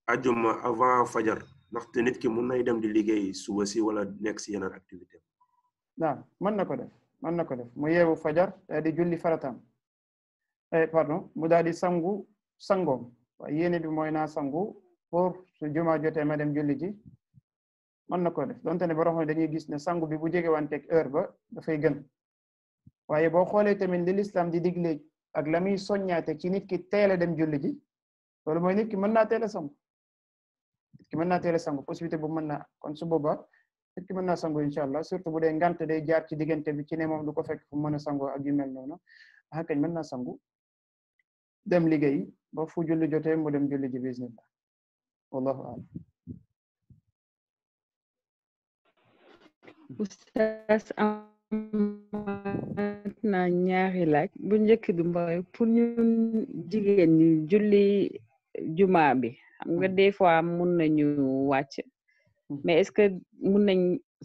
ajuma avant fajar ndaxte nit ki mun nay dem di liggéey suba si wala nekk si yeneen activité naam mën na ko def mu yeewu fajar daal di julli farataam pardon mu daal di sangoom waaye yéene bi mooy naa sangu pour su juma jotee ma dem julli ji mën na ko def donte ne borom dañuy gis ne sangu bi bu jege wanteeg heure ba dafay gën waaye boo xoolee tamit li l'islam di digle ak la muy soññaate ci nit ki teel a dem julli ji loolu mooy nit ki mën naa teel a sangu possibilité bu mën naa kon su boobaa nit ki mën naa sangu incha allah surtout bu dee ngant day jaar ci diggante bi ci ne moom du ko fekk fu mën a sangoo ak yu mel noonu ah kañ mën naa sangu dem liggéey ba fu julli jotee mu dem julli ji bismillah wallahu a'lam Oustaz amaat na ñaari laaj bu njëkk bi mooy pour ñun jigéen ñi julli juma bi xam nga des fois mun nañu wàcc mais est-ce que mun nañ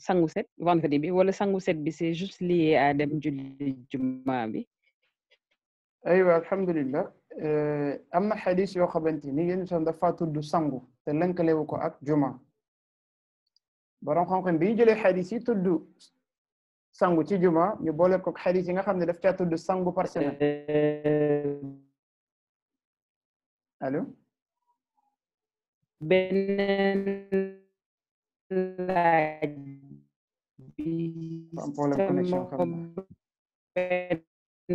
sangu set vendredi bi wala sangu set bi c'est juste lié à dem julli juma bi aywa alhamdulillah am na xadis yoo xamante ni yéen son dafa tudd sangu te lënkalewu ko ak juma borom xam-xam bi ñu jëlee xadis yi tudd sangu ci juma ñu boole ko xadis yi nga xam ne daf caa tudd sangu par semaine allo beneen laaj bi am problème connexion xam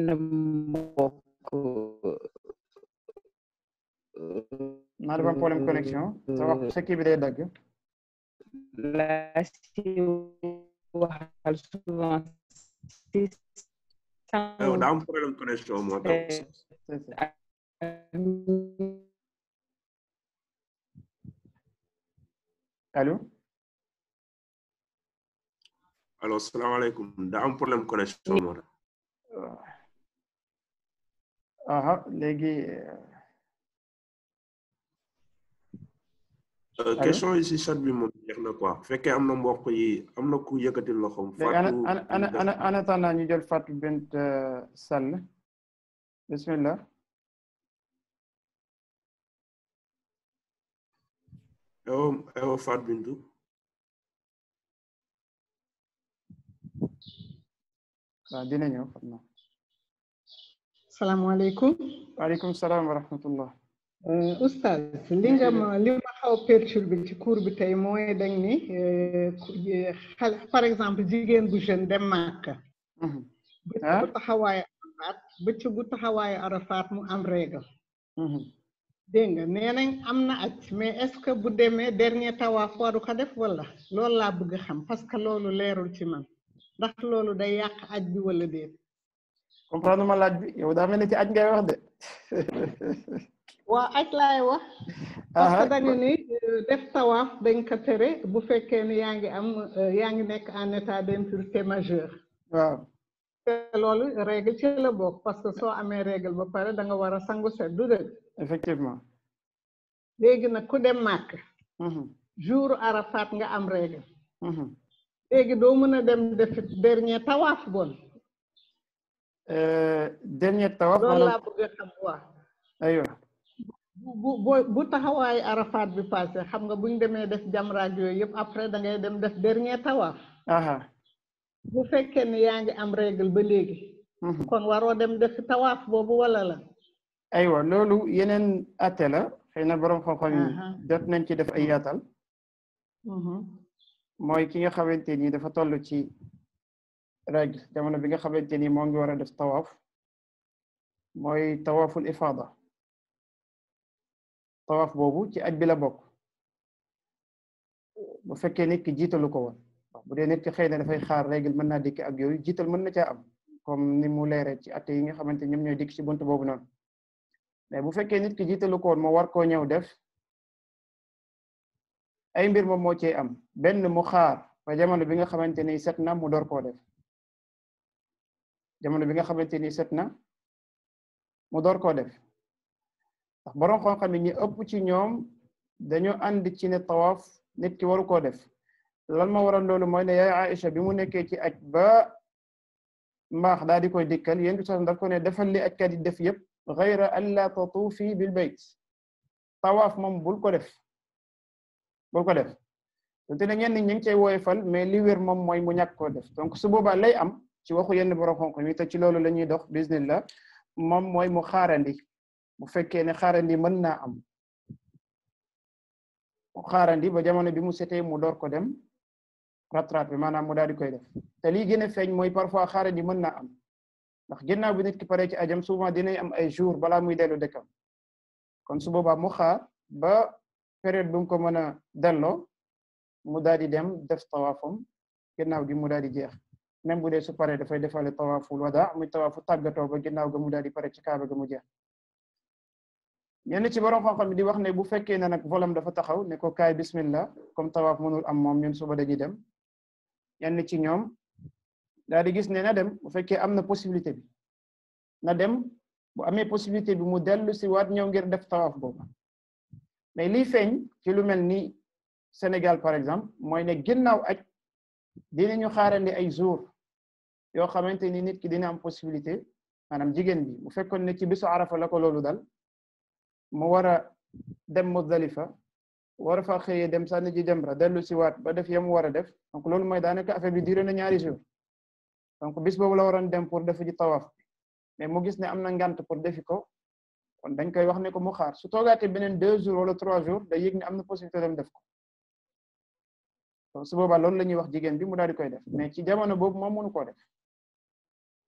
mbokk maa dafa am problème connexion sa wax sa kii bi day dagg la si waxal souvent si daa am problème connexion moo tax allo salaamaaleykum daa am problème connexion moo tax aha léegi question yi si chat bi moom jeex na quoi fekkee am na mbokk yi am na ku yëkkati loxoom Fatou en attendant ñu jël Fatou Bint Sall bismillah ewo Fatou Bintou waaw dina ñëw xam naa salaamaaleykum waaleykum salaam wa rahmatullah oustaz li ma xaw perturbé ci cours bi tey mooy dañ ni xale par exemple jigéen bu jeune dem Màkka bëccëgu taxawaayu Arafat bëccëgu taxawaayu Arafat mu am règle dégg nga nee nañ am na aj mais est-ce que bu demee dernier tawaaf waru ko def wala loolu laa bëgg a xam parce que loolu leerul ci man ndax loolu day yàq aj bi wala déet comprendre ma laaj bi yow daa mel ni ci aj ngay wax de waaw aj laay wax parce que dañu ni def tawaaf dañ ko tere bu fekkee ni yaa ngi nekk en état d'impureté majeure waaw te loolu règle ci la bokk parce que soo amee règle ba pare da nga war a sangu set du dëgg effectivement léegi nag ku dem màkk jour Arafat nga am règle léegi doo mën a dem def dernier tawaaf bon dernier tawaaf loolu laa bëgg a xam waa aywa bu taxawaayu Arafat bi passé xam nga buñ demee def jamraag yooyu yëpp après da ngay dem def dernier tawaaf bu fekkee ne yaa ngi am règle ba léegi kon waroo dem def tawaaf boobu wala la aywa loolu yeneen atte la xëy na borom xam-xam yi jot nañ ci def ay yaatal mooy ki nga xamante ni dafa toll ci règle jamono bi nga xamante ni moo ngi war a def tawaaf mooy tawaaful ifaada tawaaf boobu ci aj bi la bokk bu fekkee nit ki jiitalu ko woon bu dee nit ki xëy na dafay xaar règle mën naa dikk ak yooyu jiital mën na caa am comme ni mu leere ci atte yi nga xamante ñoom ñooy dikk ci buntu boobu noonu mais bu fekkee nit ki jiitalu ko woon moo war koo ñëw def ay mbir moom moo cee am benn mu xaar ba jamono bi nga xamante ni set na mu door koo def jamono bi nga xamante ni set na mu door koo def ndax borom xam-xam yi ñi ëpp ci ñoom dañoo ànd ci ne tawaaf nit ki waru koo def lan ma waral loolu mooy ne yaay Aïcha bi mu nekkee ci aj ba mbaax daal di koy dikkal yéen bi daf ko ne defal li ajkat yi def yëpp gayra an la tatuufi bil bayt tawaaf moom bul ko def te ne ñenn ñi ngi cay woyofal mais li wér moom mooy mu ñàkk koo def donc su boobaa lay am ci waxu yenn borom xam-xam yi te ci loolu la ñuy dox bismillah moom mooy mu xaarandi bu fekkee ne xaarandi mën naa am mu xaarandi ba jamono bi mu setee mu door ko dem rattraper maanaam mu daal di koy def te lii gën a feeñ mooy parfois xaarandi mën naa am ndax ginnaaw bi nit ki pare ci ajam souvent dinay am ay jours balaa muy dellu dëkkam kon su boobaa mu xaar ba période bu mu ko mën a delloo mu daal di dem def tawaafam ginnaaw gi mu daal di jeex même bu dee su paree dafay defale tawaaful wada muy tawaafu tàggatoo ba ginnaaw ga mu daal di pare ci kaaba ga mu jeex ñenn ci borom xam-xam di wax ne bu fekkee ne nag volam dafa taxaw ne ko kaay bismillah comme tawaaf mënul am moom ñun suba dañuy dem ñenn ci ñoom daal di gis ne na dem bu fekkee am na possibilité bi na dem bu amee possibilité bi mu dellu si waat ñëw ngir def tawaaf boobu mais liy feeñ ci lu mel ni Sénégal par exemple mooy ne ginnaaw aj dinañu xaarandi ay jours yoo xamante ni nit ki dina am possibilité maanaam jigéen bi bu fekkoon ne ci bisu Arafa la ko loolu dal mu war a dem Muzdalifa war a fa xëyee dem sànni ji jamra dellu si waat ba def yam war a def donc loolu mooy daanaka affaire bi duré na ñaari jours donc bis boobu la waroon dem pour defi ji tawaaf mais mu gis ne am na ngant pour defi ko kon dañ koy wax ne ko mu xaar su toogaatee beneen 2 jours wala 3 jours day yëg ne am na possibilité dem def ko su boobaa loolu la ñuy wax jigéen bi mu daal di koy def mais ci jamono boobu moom mënu koo def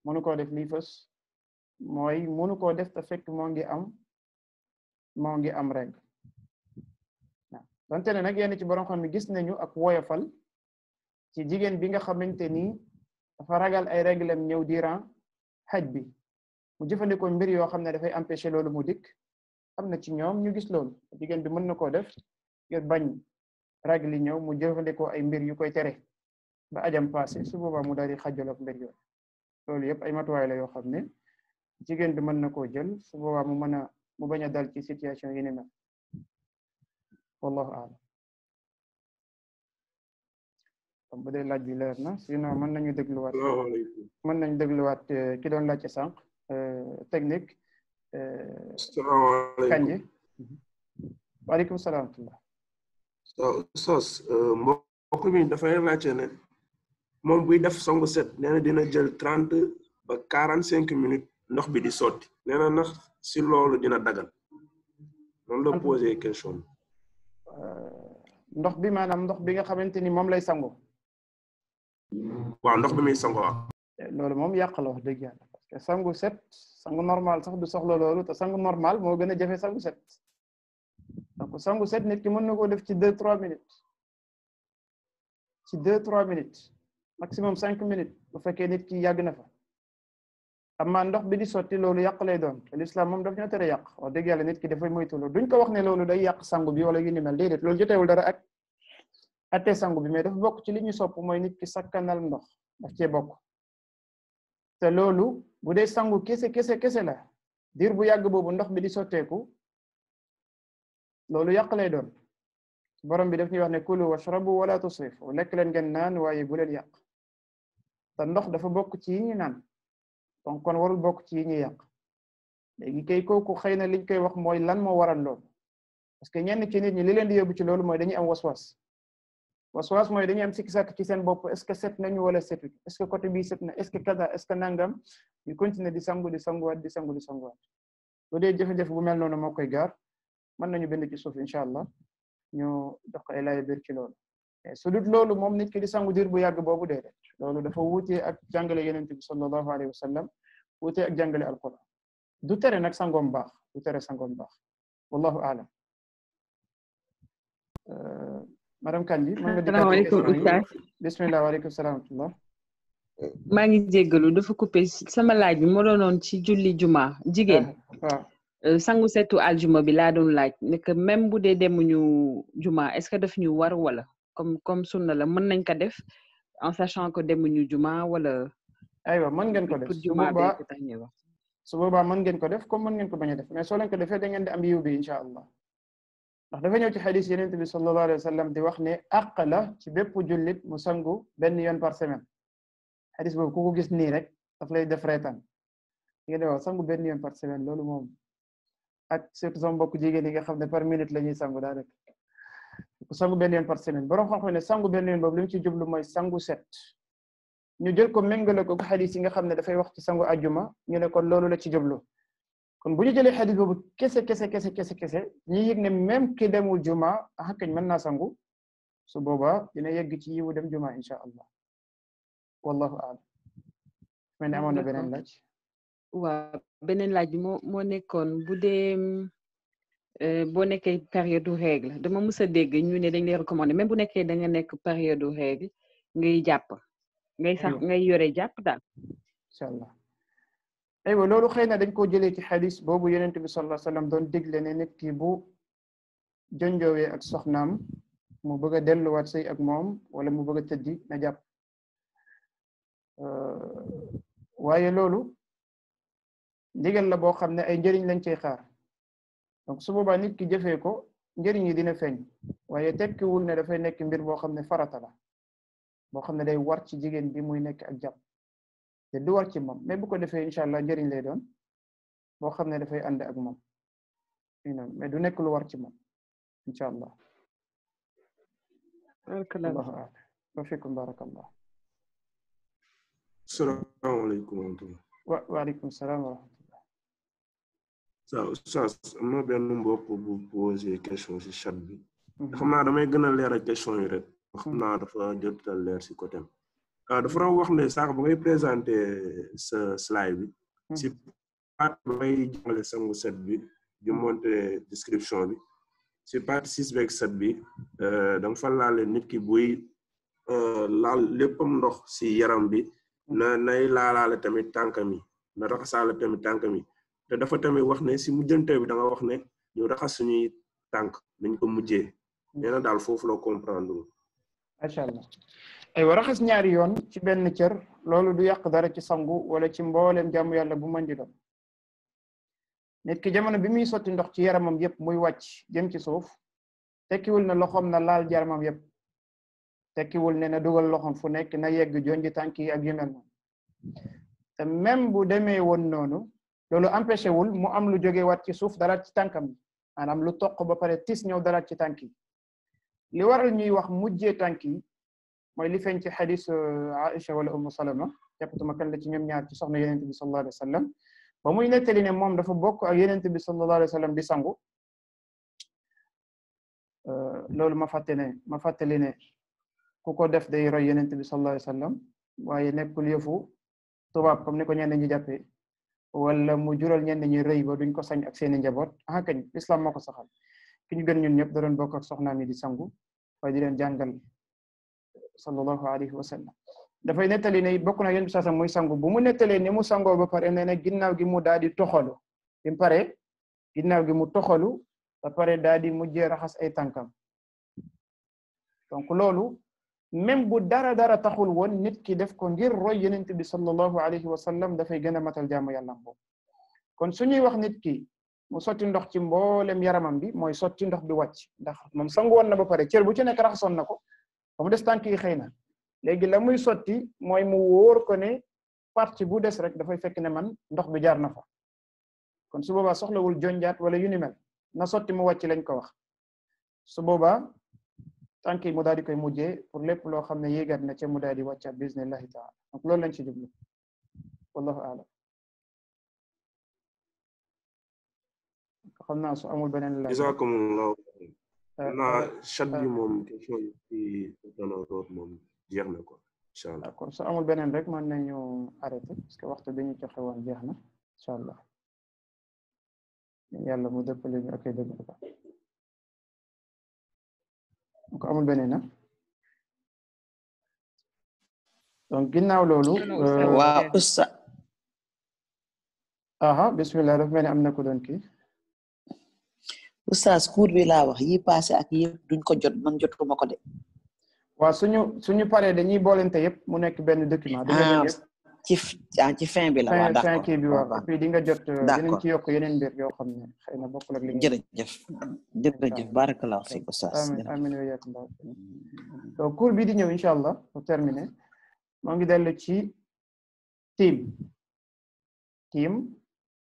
mënu koo def lii fës mooy mënu koo def te fekk moo ngi am règle waaw donte ne nag yenn ci borom xam mi gis nañu ak woyofal ci jigéen bi nga xamante ni dafa ragal ay règlem ñëw durant xaj bi mu jëfandikoo mbir yoo xam ne dafay empêcher loolu mu dikk am na ci ñoom ñu gis loolu jigéen bi mën na koo def ngir bañ règle yi ñëw mu jëfandikoo ay mbir yu koy tere ba ajam passé su boobaa mu daal di xajjal ak mbir yooyu loolu yëpp ay matuwaay la yoo xam ne jigéen bi mën na koo jël su boobaa mu bañ a dal ci situation yi ni mel wallahu a'lam bu dee laaj bi leer na sinon mën nañu dégluwaat ki doon laajte sànq technique Kanji waaleykum salaam sos mbokk mi dafay laajte ne moom buy def sangu set nee na dina jël 30 ba 45 minutes ndox bi di sotti nee na ndax si loolu dina dagal noonu la posé question ndox bi maanaam ndox bi nga xamante ni moom lay sango waaw ndox bi muy sango waaw loolu moom yàq la wax dëgg yàlla parce que sangu set sangu normal sax du soxla loolu te sangu normal moo gën a jafe sangu set donc sangu set nit ki mën na koo def ci 2-3 minutes ci 2-3 minutes maximum 5 minutes bu fekkee nit ki yàgg na fa amma ndox bi di sotti loolu yàq lay doon te l'islam moom daf ñoo tere yàq wax dëgg yàlla nit ki dafay moytu loolu duñ ko wax ne loolu day yàq sangu bi wala yu ni mel déedéet loolu jotewul dara ak atte sangu bi mais dafa bokk ci li ñu sopp mooy nit ki sakkanal ndox daf cee bokk te loolu bu dee sangu kese la diir bu yàgg boobu ndox bi di sotteeku loolu yàq lay doon borom bi daf ñuy wax ne kulu washrabu wala tusrifu lekk leen ngeen naan waaye bu leen yàq te ndox dafa bokk ci yi ñu naan donc kon warul bokk ci yi ñuy yàq léegi kay kooku xëy na liñ koy wax mooy lan moo waral loolu parce que ñenn ci nit ñi li leen di yóbbu ci loolu mooy dañuy am waswas mooy dañuy am sikki sàkk ci seen bopp est-ce que set nañu wala setu est-ce que côté bii set na est-ce que kaza est-ce que nangam ñu continuer di sanguwaat bu dee jafe-jafe bu mel noonu moo koy gaar mën nañu bind ci suuf incha allah ñu dox ko ay laay biir ci loolu su dut loolu moom nit ki di sangu diir bu yàgg boobu déedéet loolu dafa wuutee ak jàngale yonent bi sallallahu alayhi wa sallam wuutee ak jàngale alquran du tere nag sangoom baax wallahu a'lam madame Kandji salaamaaleykum oustaz bismillah waaleykum salaam wa rahmatullah maa ngi jéggalu dafa coupé sama laaj bi moo doonoon ci julli juma jigéen waaw sangu setu aljuma bi laa doon laaj ne que même bu dee demuñu juma est-ce que daf ñu war wala comme sunna la mën nañ ko def en sachant que demuñu juma wala aywa mën ngeen ko def su boobaa mën ngeen ko def comme mën ngeen ko bañ a def mais soo leen ko defee da ngeen di am yiw bi incha allah ndax dafa ñëw ci xadis yonent bi sallallahu alayhi wa sallam di wax ne àq la ci bépp jullit mu sangu benn yoon par semaine xadis boobu ku ko gis nii rek daf lay def reetaan nga ne waaw sangu benn yoon par semaine loolu moom ak surtout sama mbokk jigéen yi nga xam ne par minute la ñuy sangu daa rek ku sangu benn yoon par semaine borom xam-xam ne sangu benn yoon boobu li mu ci jublu mooy sangu set ñu jël ko méngale ko xadis yi nga xam ne dafay wax ci sangu ajjuma ñu ne kon loolu la ci jublu kon bu ñu jëlee xadis boobu kese ñu yëg ne même ki demul juma ah kañ mën naa sangu su boobaa dina yegg ci yiwu dem juma incha allah wallahu a'lam mel ne amoon na beneen laaj. waaw beneen laaj bi moo nekkoon bu dee boo nekkee période du règle dama mës a dégg ñu ne dañ lay recommander même bu nekkee da nga nekk période du règle ngay jàpp ngay yore jàpp daal. incha allah aywa loolu xëy na dañ koo jëlee ci xadis boobu yonent bi sallallahu alayhi wa sallam doon digle ne nit ki bu jonjoowee ak soxnaam mu bëgg a delluwaat sëy ak moom wala mu bëgg a tëddi na jàpp waaye loolu ndigal la boo xam ne ay njëriñ lañ cey xaar donc su boobaa nit ki jëfee ko njëriñ yi dina feeñ waaye tekkiwul ne dafay nekk mbir boo xam ne farata la boo xam ne day war ci jigéen bi muy nekk ak jàpp te du war ci moom mais bu ko defee incha allah njëriñ lay doon boo xam ne dafay ànd ak moom mais du nekk lu war ci moom incha allah. allahu a'lam wa fikum barakallah. salaamaaleykum wa rahmatulah. waaleykum salaam wa rahmatulah. Oustaz am na benn mbokk bu posé question si chat bi. xam naa damay gën a leeral question yi rek. xam naa dafa jotal leer si côté dafa doon wax ne sànq ba ngay présenté sa slide bi si partie ba ngay jàngale sangu set bi di monté description bi si partie 6 beeg 7 bi da nga fa laale nit ki buy laal léppam ndox si yaram bi nay laalaale tamit tànkam yi na raxasaale tamit tànkam yi te dafa tamit wax ne si mujjante bi da nga wax ne ñu raxas suñuy tànk nañ ko mujjee nee na daal foofu la comprendre. macha allah aywa raxas ñaari yoon ci benn cër loolu du yàq dara ci sangu wala ci mbooleem jàmm yàlla bu mën di doon nit ki jamono bi muy sotti ndox ci yaramam yépp muy wàcc jëm ci suuf tekkiwul na loxoom na laal yaramam yépp tekkiwul ne na dugal loxoom fu nekk na yegg jonji tànk yi ak yu mel noonu te même bu demee woon noonu loolu empêché wul mu am lu jóge wat ci suuf dalaat ci tànkam maanaam lu toq ba pare tis ñëw dalaat ci tànk yi li waral ñuy wax mujjee tànk yi mooy li feeñ ci xadis Aïcha wala Umm Salama jàppatuma kan la ci ñoom ñaar ci soxna yenente bi sallallahu alayhi wa sallam ba muy nettali ne moom dafa bokk ak yenente bi sallallahu alayhi wa sallam di sangu loolu ma fàttali ne ku ko def day roy yenente bi sallallahu alayhi wa sallam waaye nekkul yëfu tubaab comme ni ko ñenn ñi jàppee wala mu jural ñenn ñi rëy ba duñ ko sañ ak seeni njaboot ah kañ islam moo ko saxal ki ñu gën ñun ñëpp da doon bokk ak soxnaam yi di sangu waaye di leen jàngal sallallahu alayhi wa sallam dafay nettali ne bokk na yéen bi sax muy sangu bu mu nettalee ni mu sangoo ba pare nee na ginnaaw gi mu daal di toxalu bi mu pare ginnaaw gi mu toxalu ba pare daal di mujjee raxas ay tànkam donc loolu même bu dara taxul woon nit ki def ko ngir roy yenent bi sallallahu alayhi wa sallam dafay gën a matal jaamu yàlla boobu kon suñuy wax nit ki mu sotti ndox ci mboolem yaramam bi mooy sotti ndox bi wàcc ndax moom sangu woon na ba pare cër bu ci nekk raxasoon na ko ba mu des tànk yi xëy na léegi la muy sotti mooy mu wóor ko ne partie bu des rek dafay fekk ne man ndox bi jaar na fa kon su boobaa soxlawul jonjaat wala yu ni mel na sotti mu wàcc lañ ko wax su boobaa tànk yi mu daal di koy mujjee pour lépp loo xam ne yéegaat na ca mu daal di wàccaat bismillahi taala donc loolu lañ ci jublu wallahu a'lam xam naa su amul beneen la jazakumullahu naa chat bi moom question yi ci dono root moom jeex na ko incha allah d'accord su amul beneen rek mën nañu arrêté parce que waxtu bi ñu joxe woon jeex na incha allah yàlla mu dëppale ñu ak dëgg ko donc amul beneen na donc ginnaaw loolu waaw usta aha bismillah daf mel ni am na ko doon kii oustaz cours bi laa wax yi passé ak yëpp duñ ko jot man jotuma ko de waaw suñu paree dañuy boolente yëpp mu nekk benn document di nga jot yëpp ci fin bi la waa d'accord fin kii bi waaw puis di nga jot dinañ ci yokk yeneen mbir yoo xam ne xëy na bokkul ak li jërëjëf barakallahu fiik oustaz amin wa iyyakum donc cours bi di ñëw incha allah pour terminer moo ngi dellu ci tiim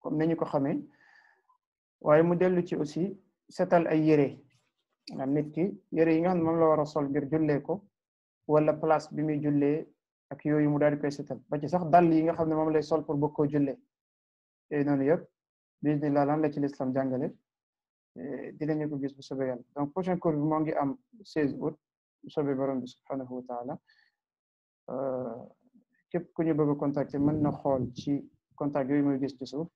comme ni ñu ko xamee waaye mu dellu ci aussi setal ay yére maanaam nit ki yére yi nga xam ne moom la war a sol ngir jullee ko wala place bi muy jullee ak yooyu mu daal di koy setal ba ci sax dàll yi nga xam ne moom lay sol pour bëgg koo jullee yooyu noonu yëpp bismillah lan la ci l'islam jàngale dinañu ko gis bu soobee yàlla donc prochain cours bi moo ngi am 16 août bu soobee borom bi subhanahu wa taala képp ku ñu bëgg a contacter mën na xool ci contact yooyu mooy gis ci suuf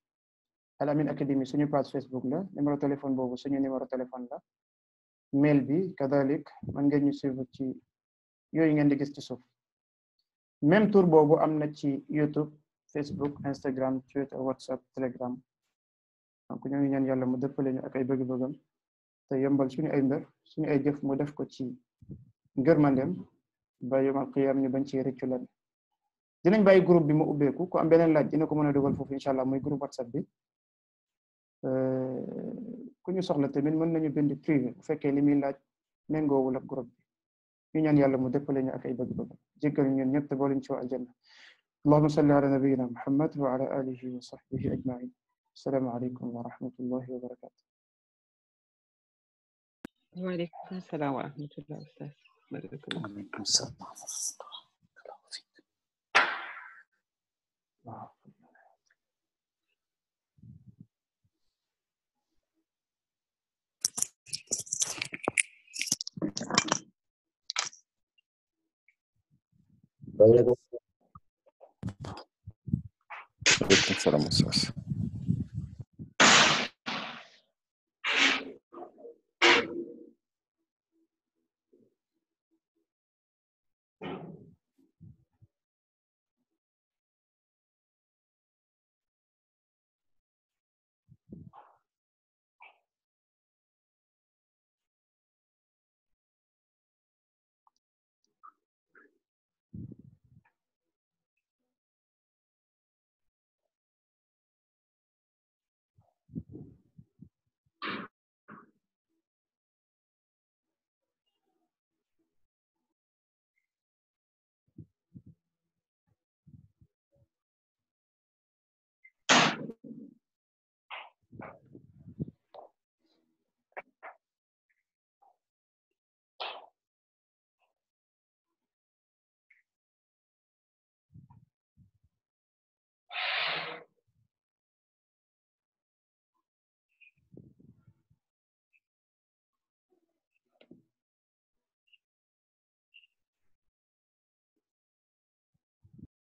Al Amine Academy suñu page Facebook la numéro téléphone boobu suñu numéro téléphone la mail bi kadalik man ngeen ñu suivre ci yooyu ngeen di gis ci suuf même tour boobu am na ci YouTube Facebook Instagram Twitter WhatsApp Telegram donc ñoo ngi ñaan yàlla mu dëppale ñu ak ay bëgg-bëggam te yombal suñu ay mbir suñu ay jëf mu def ko ci ngërmandem ba yomal qiyam ñu bañ ci rëccu lan dinañ bàyyi groupe bi mu ubbeeku ku am beneen laaj dina ko mën a dugal foofu incha allah muy groupe WhatsApp bi ku ñu soxla tamit mën nañu bind privé bu fekkee li muy laaj méngoowul ak groupe bi ñu ñaan yàlla mu dëppale ñu ak ay bëgg-bëgg jéggal ñun ñëpp te boole ñu ci waa aljanna allahumma salli ala nabiyyina muhammad wa ala alihi wa sahbihi ajma'in assalamu alaykum wa rahmatullahi wa barakatuh wa alaykum assalam wa rahmatullahi ustaz barakallahu alaykum assalam Waaleykum salaam.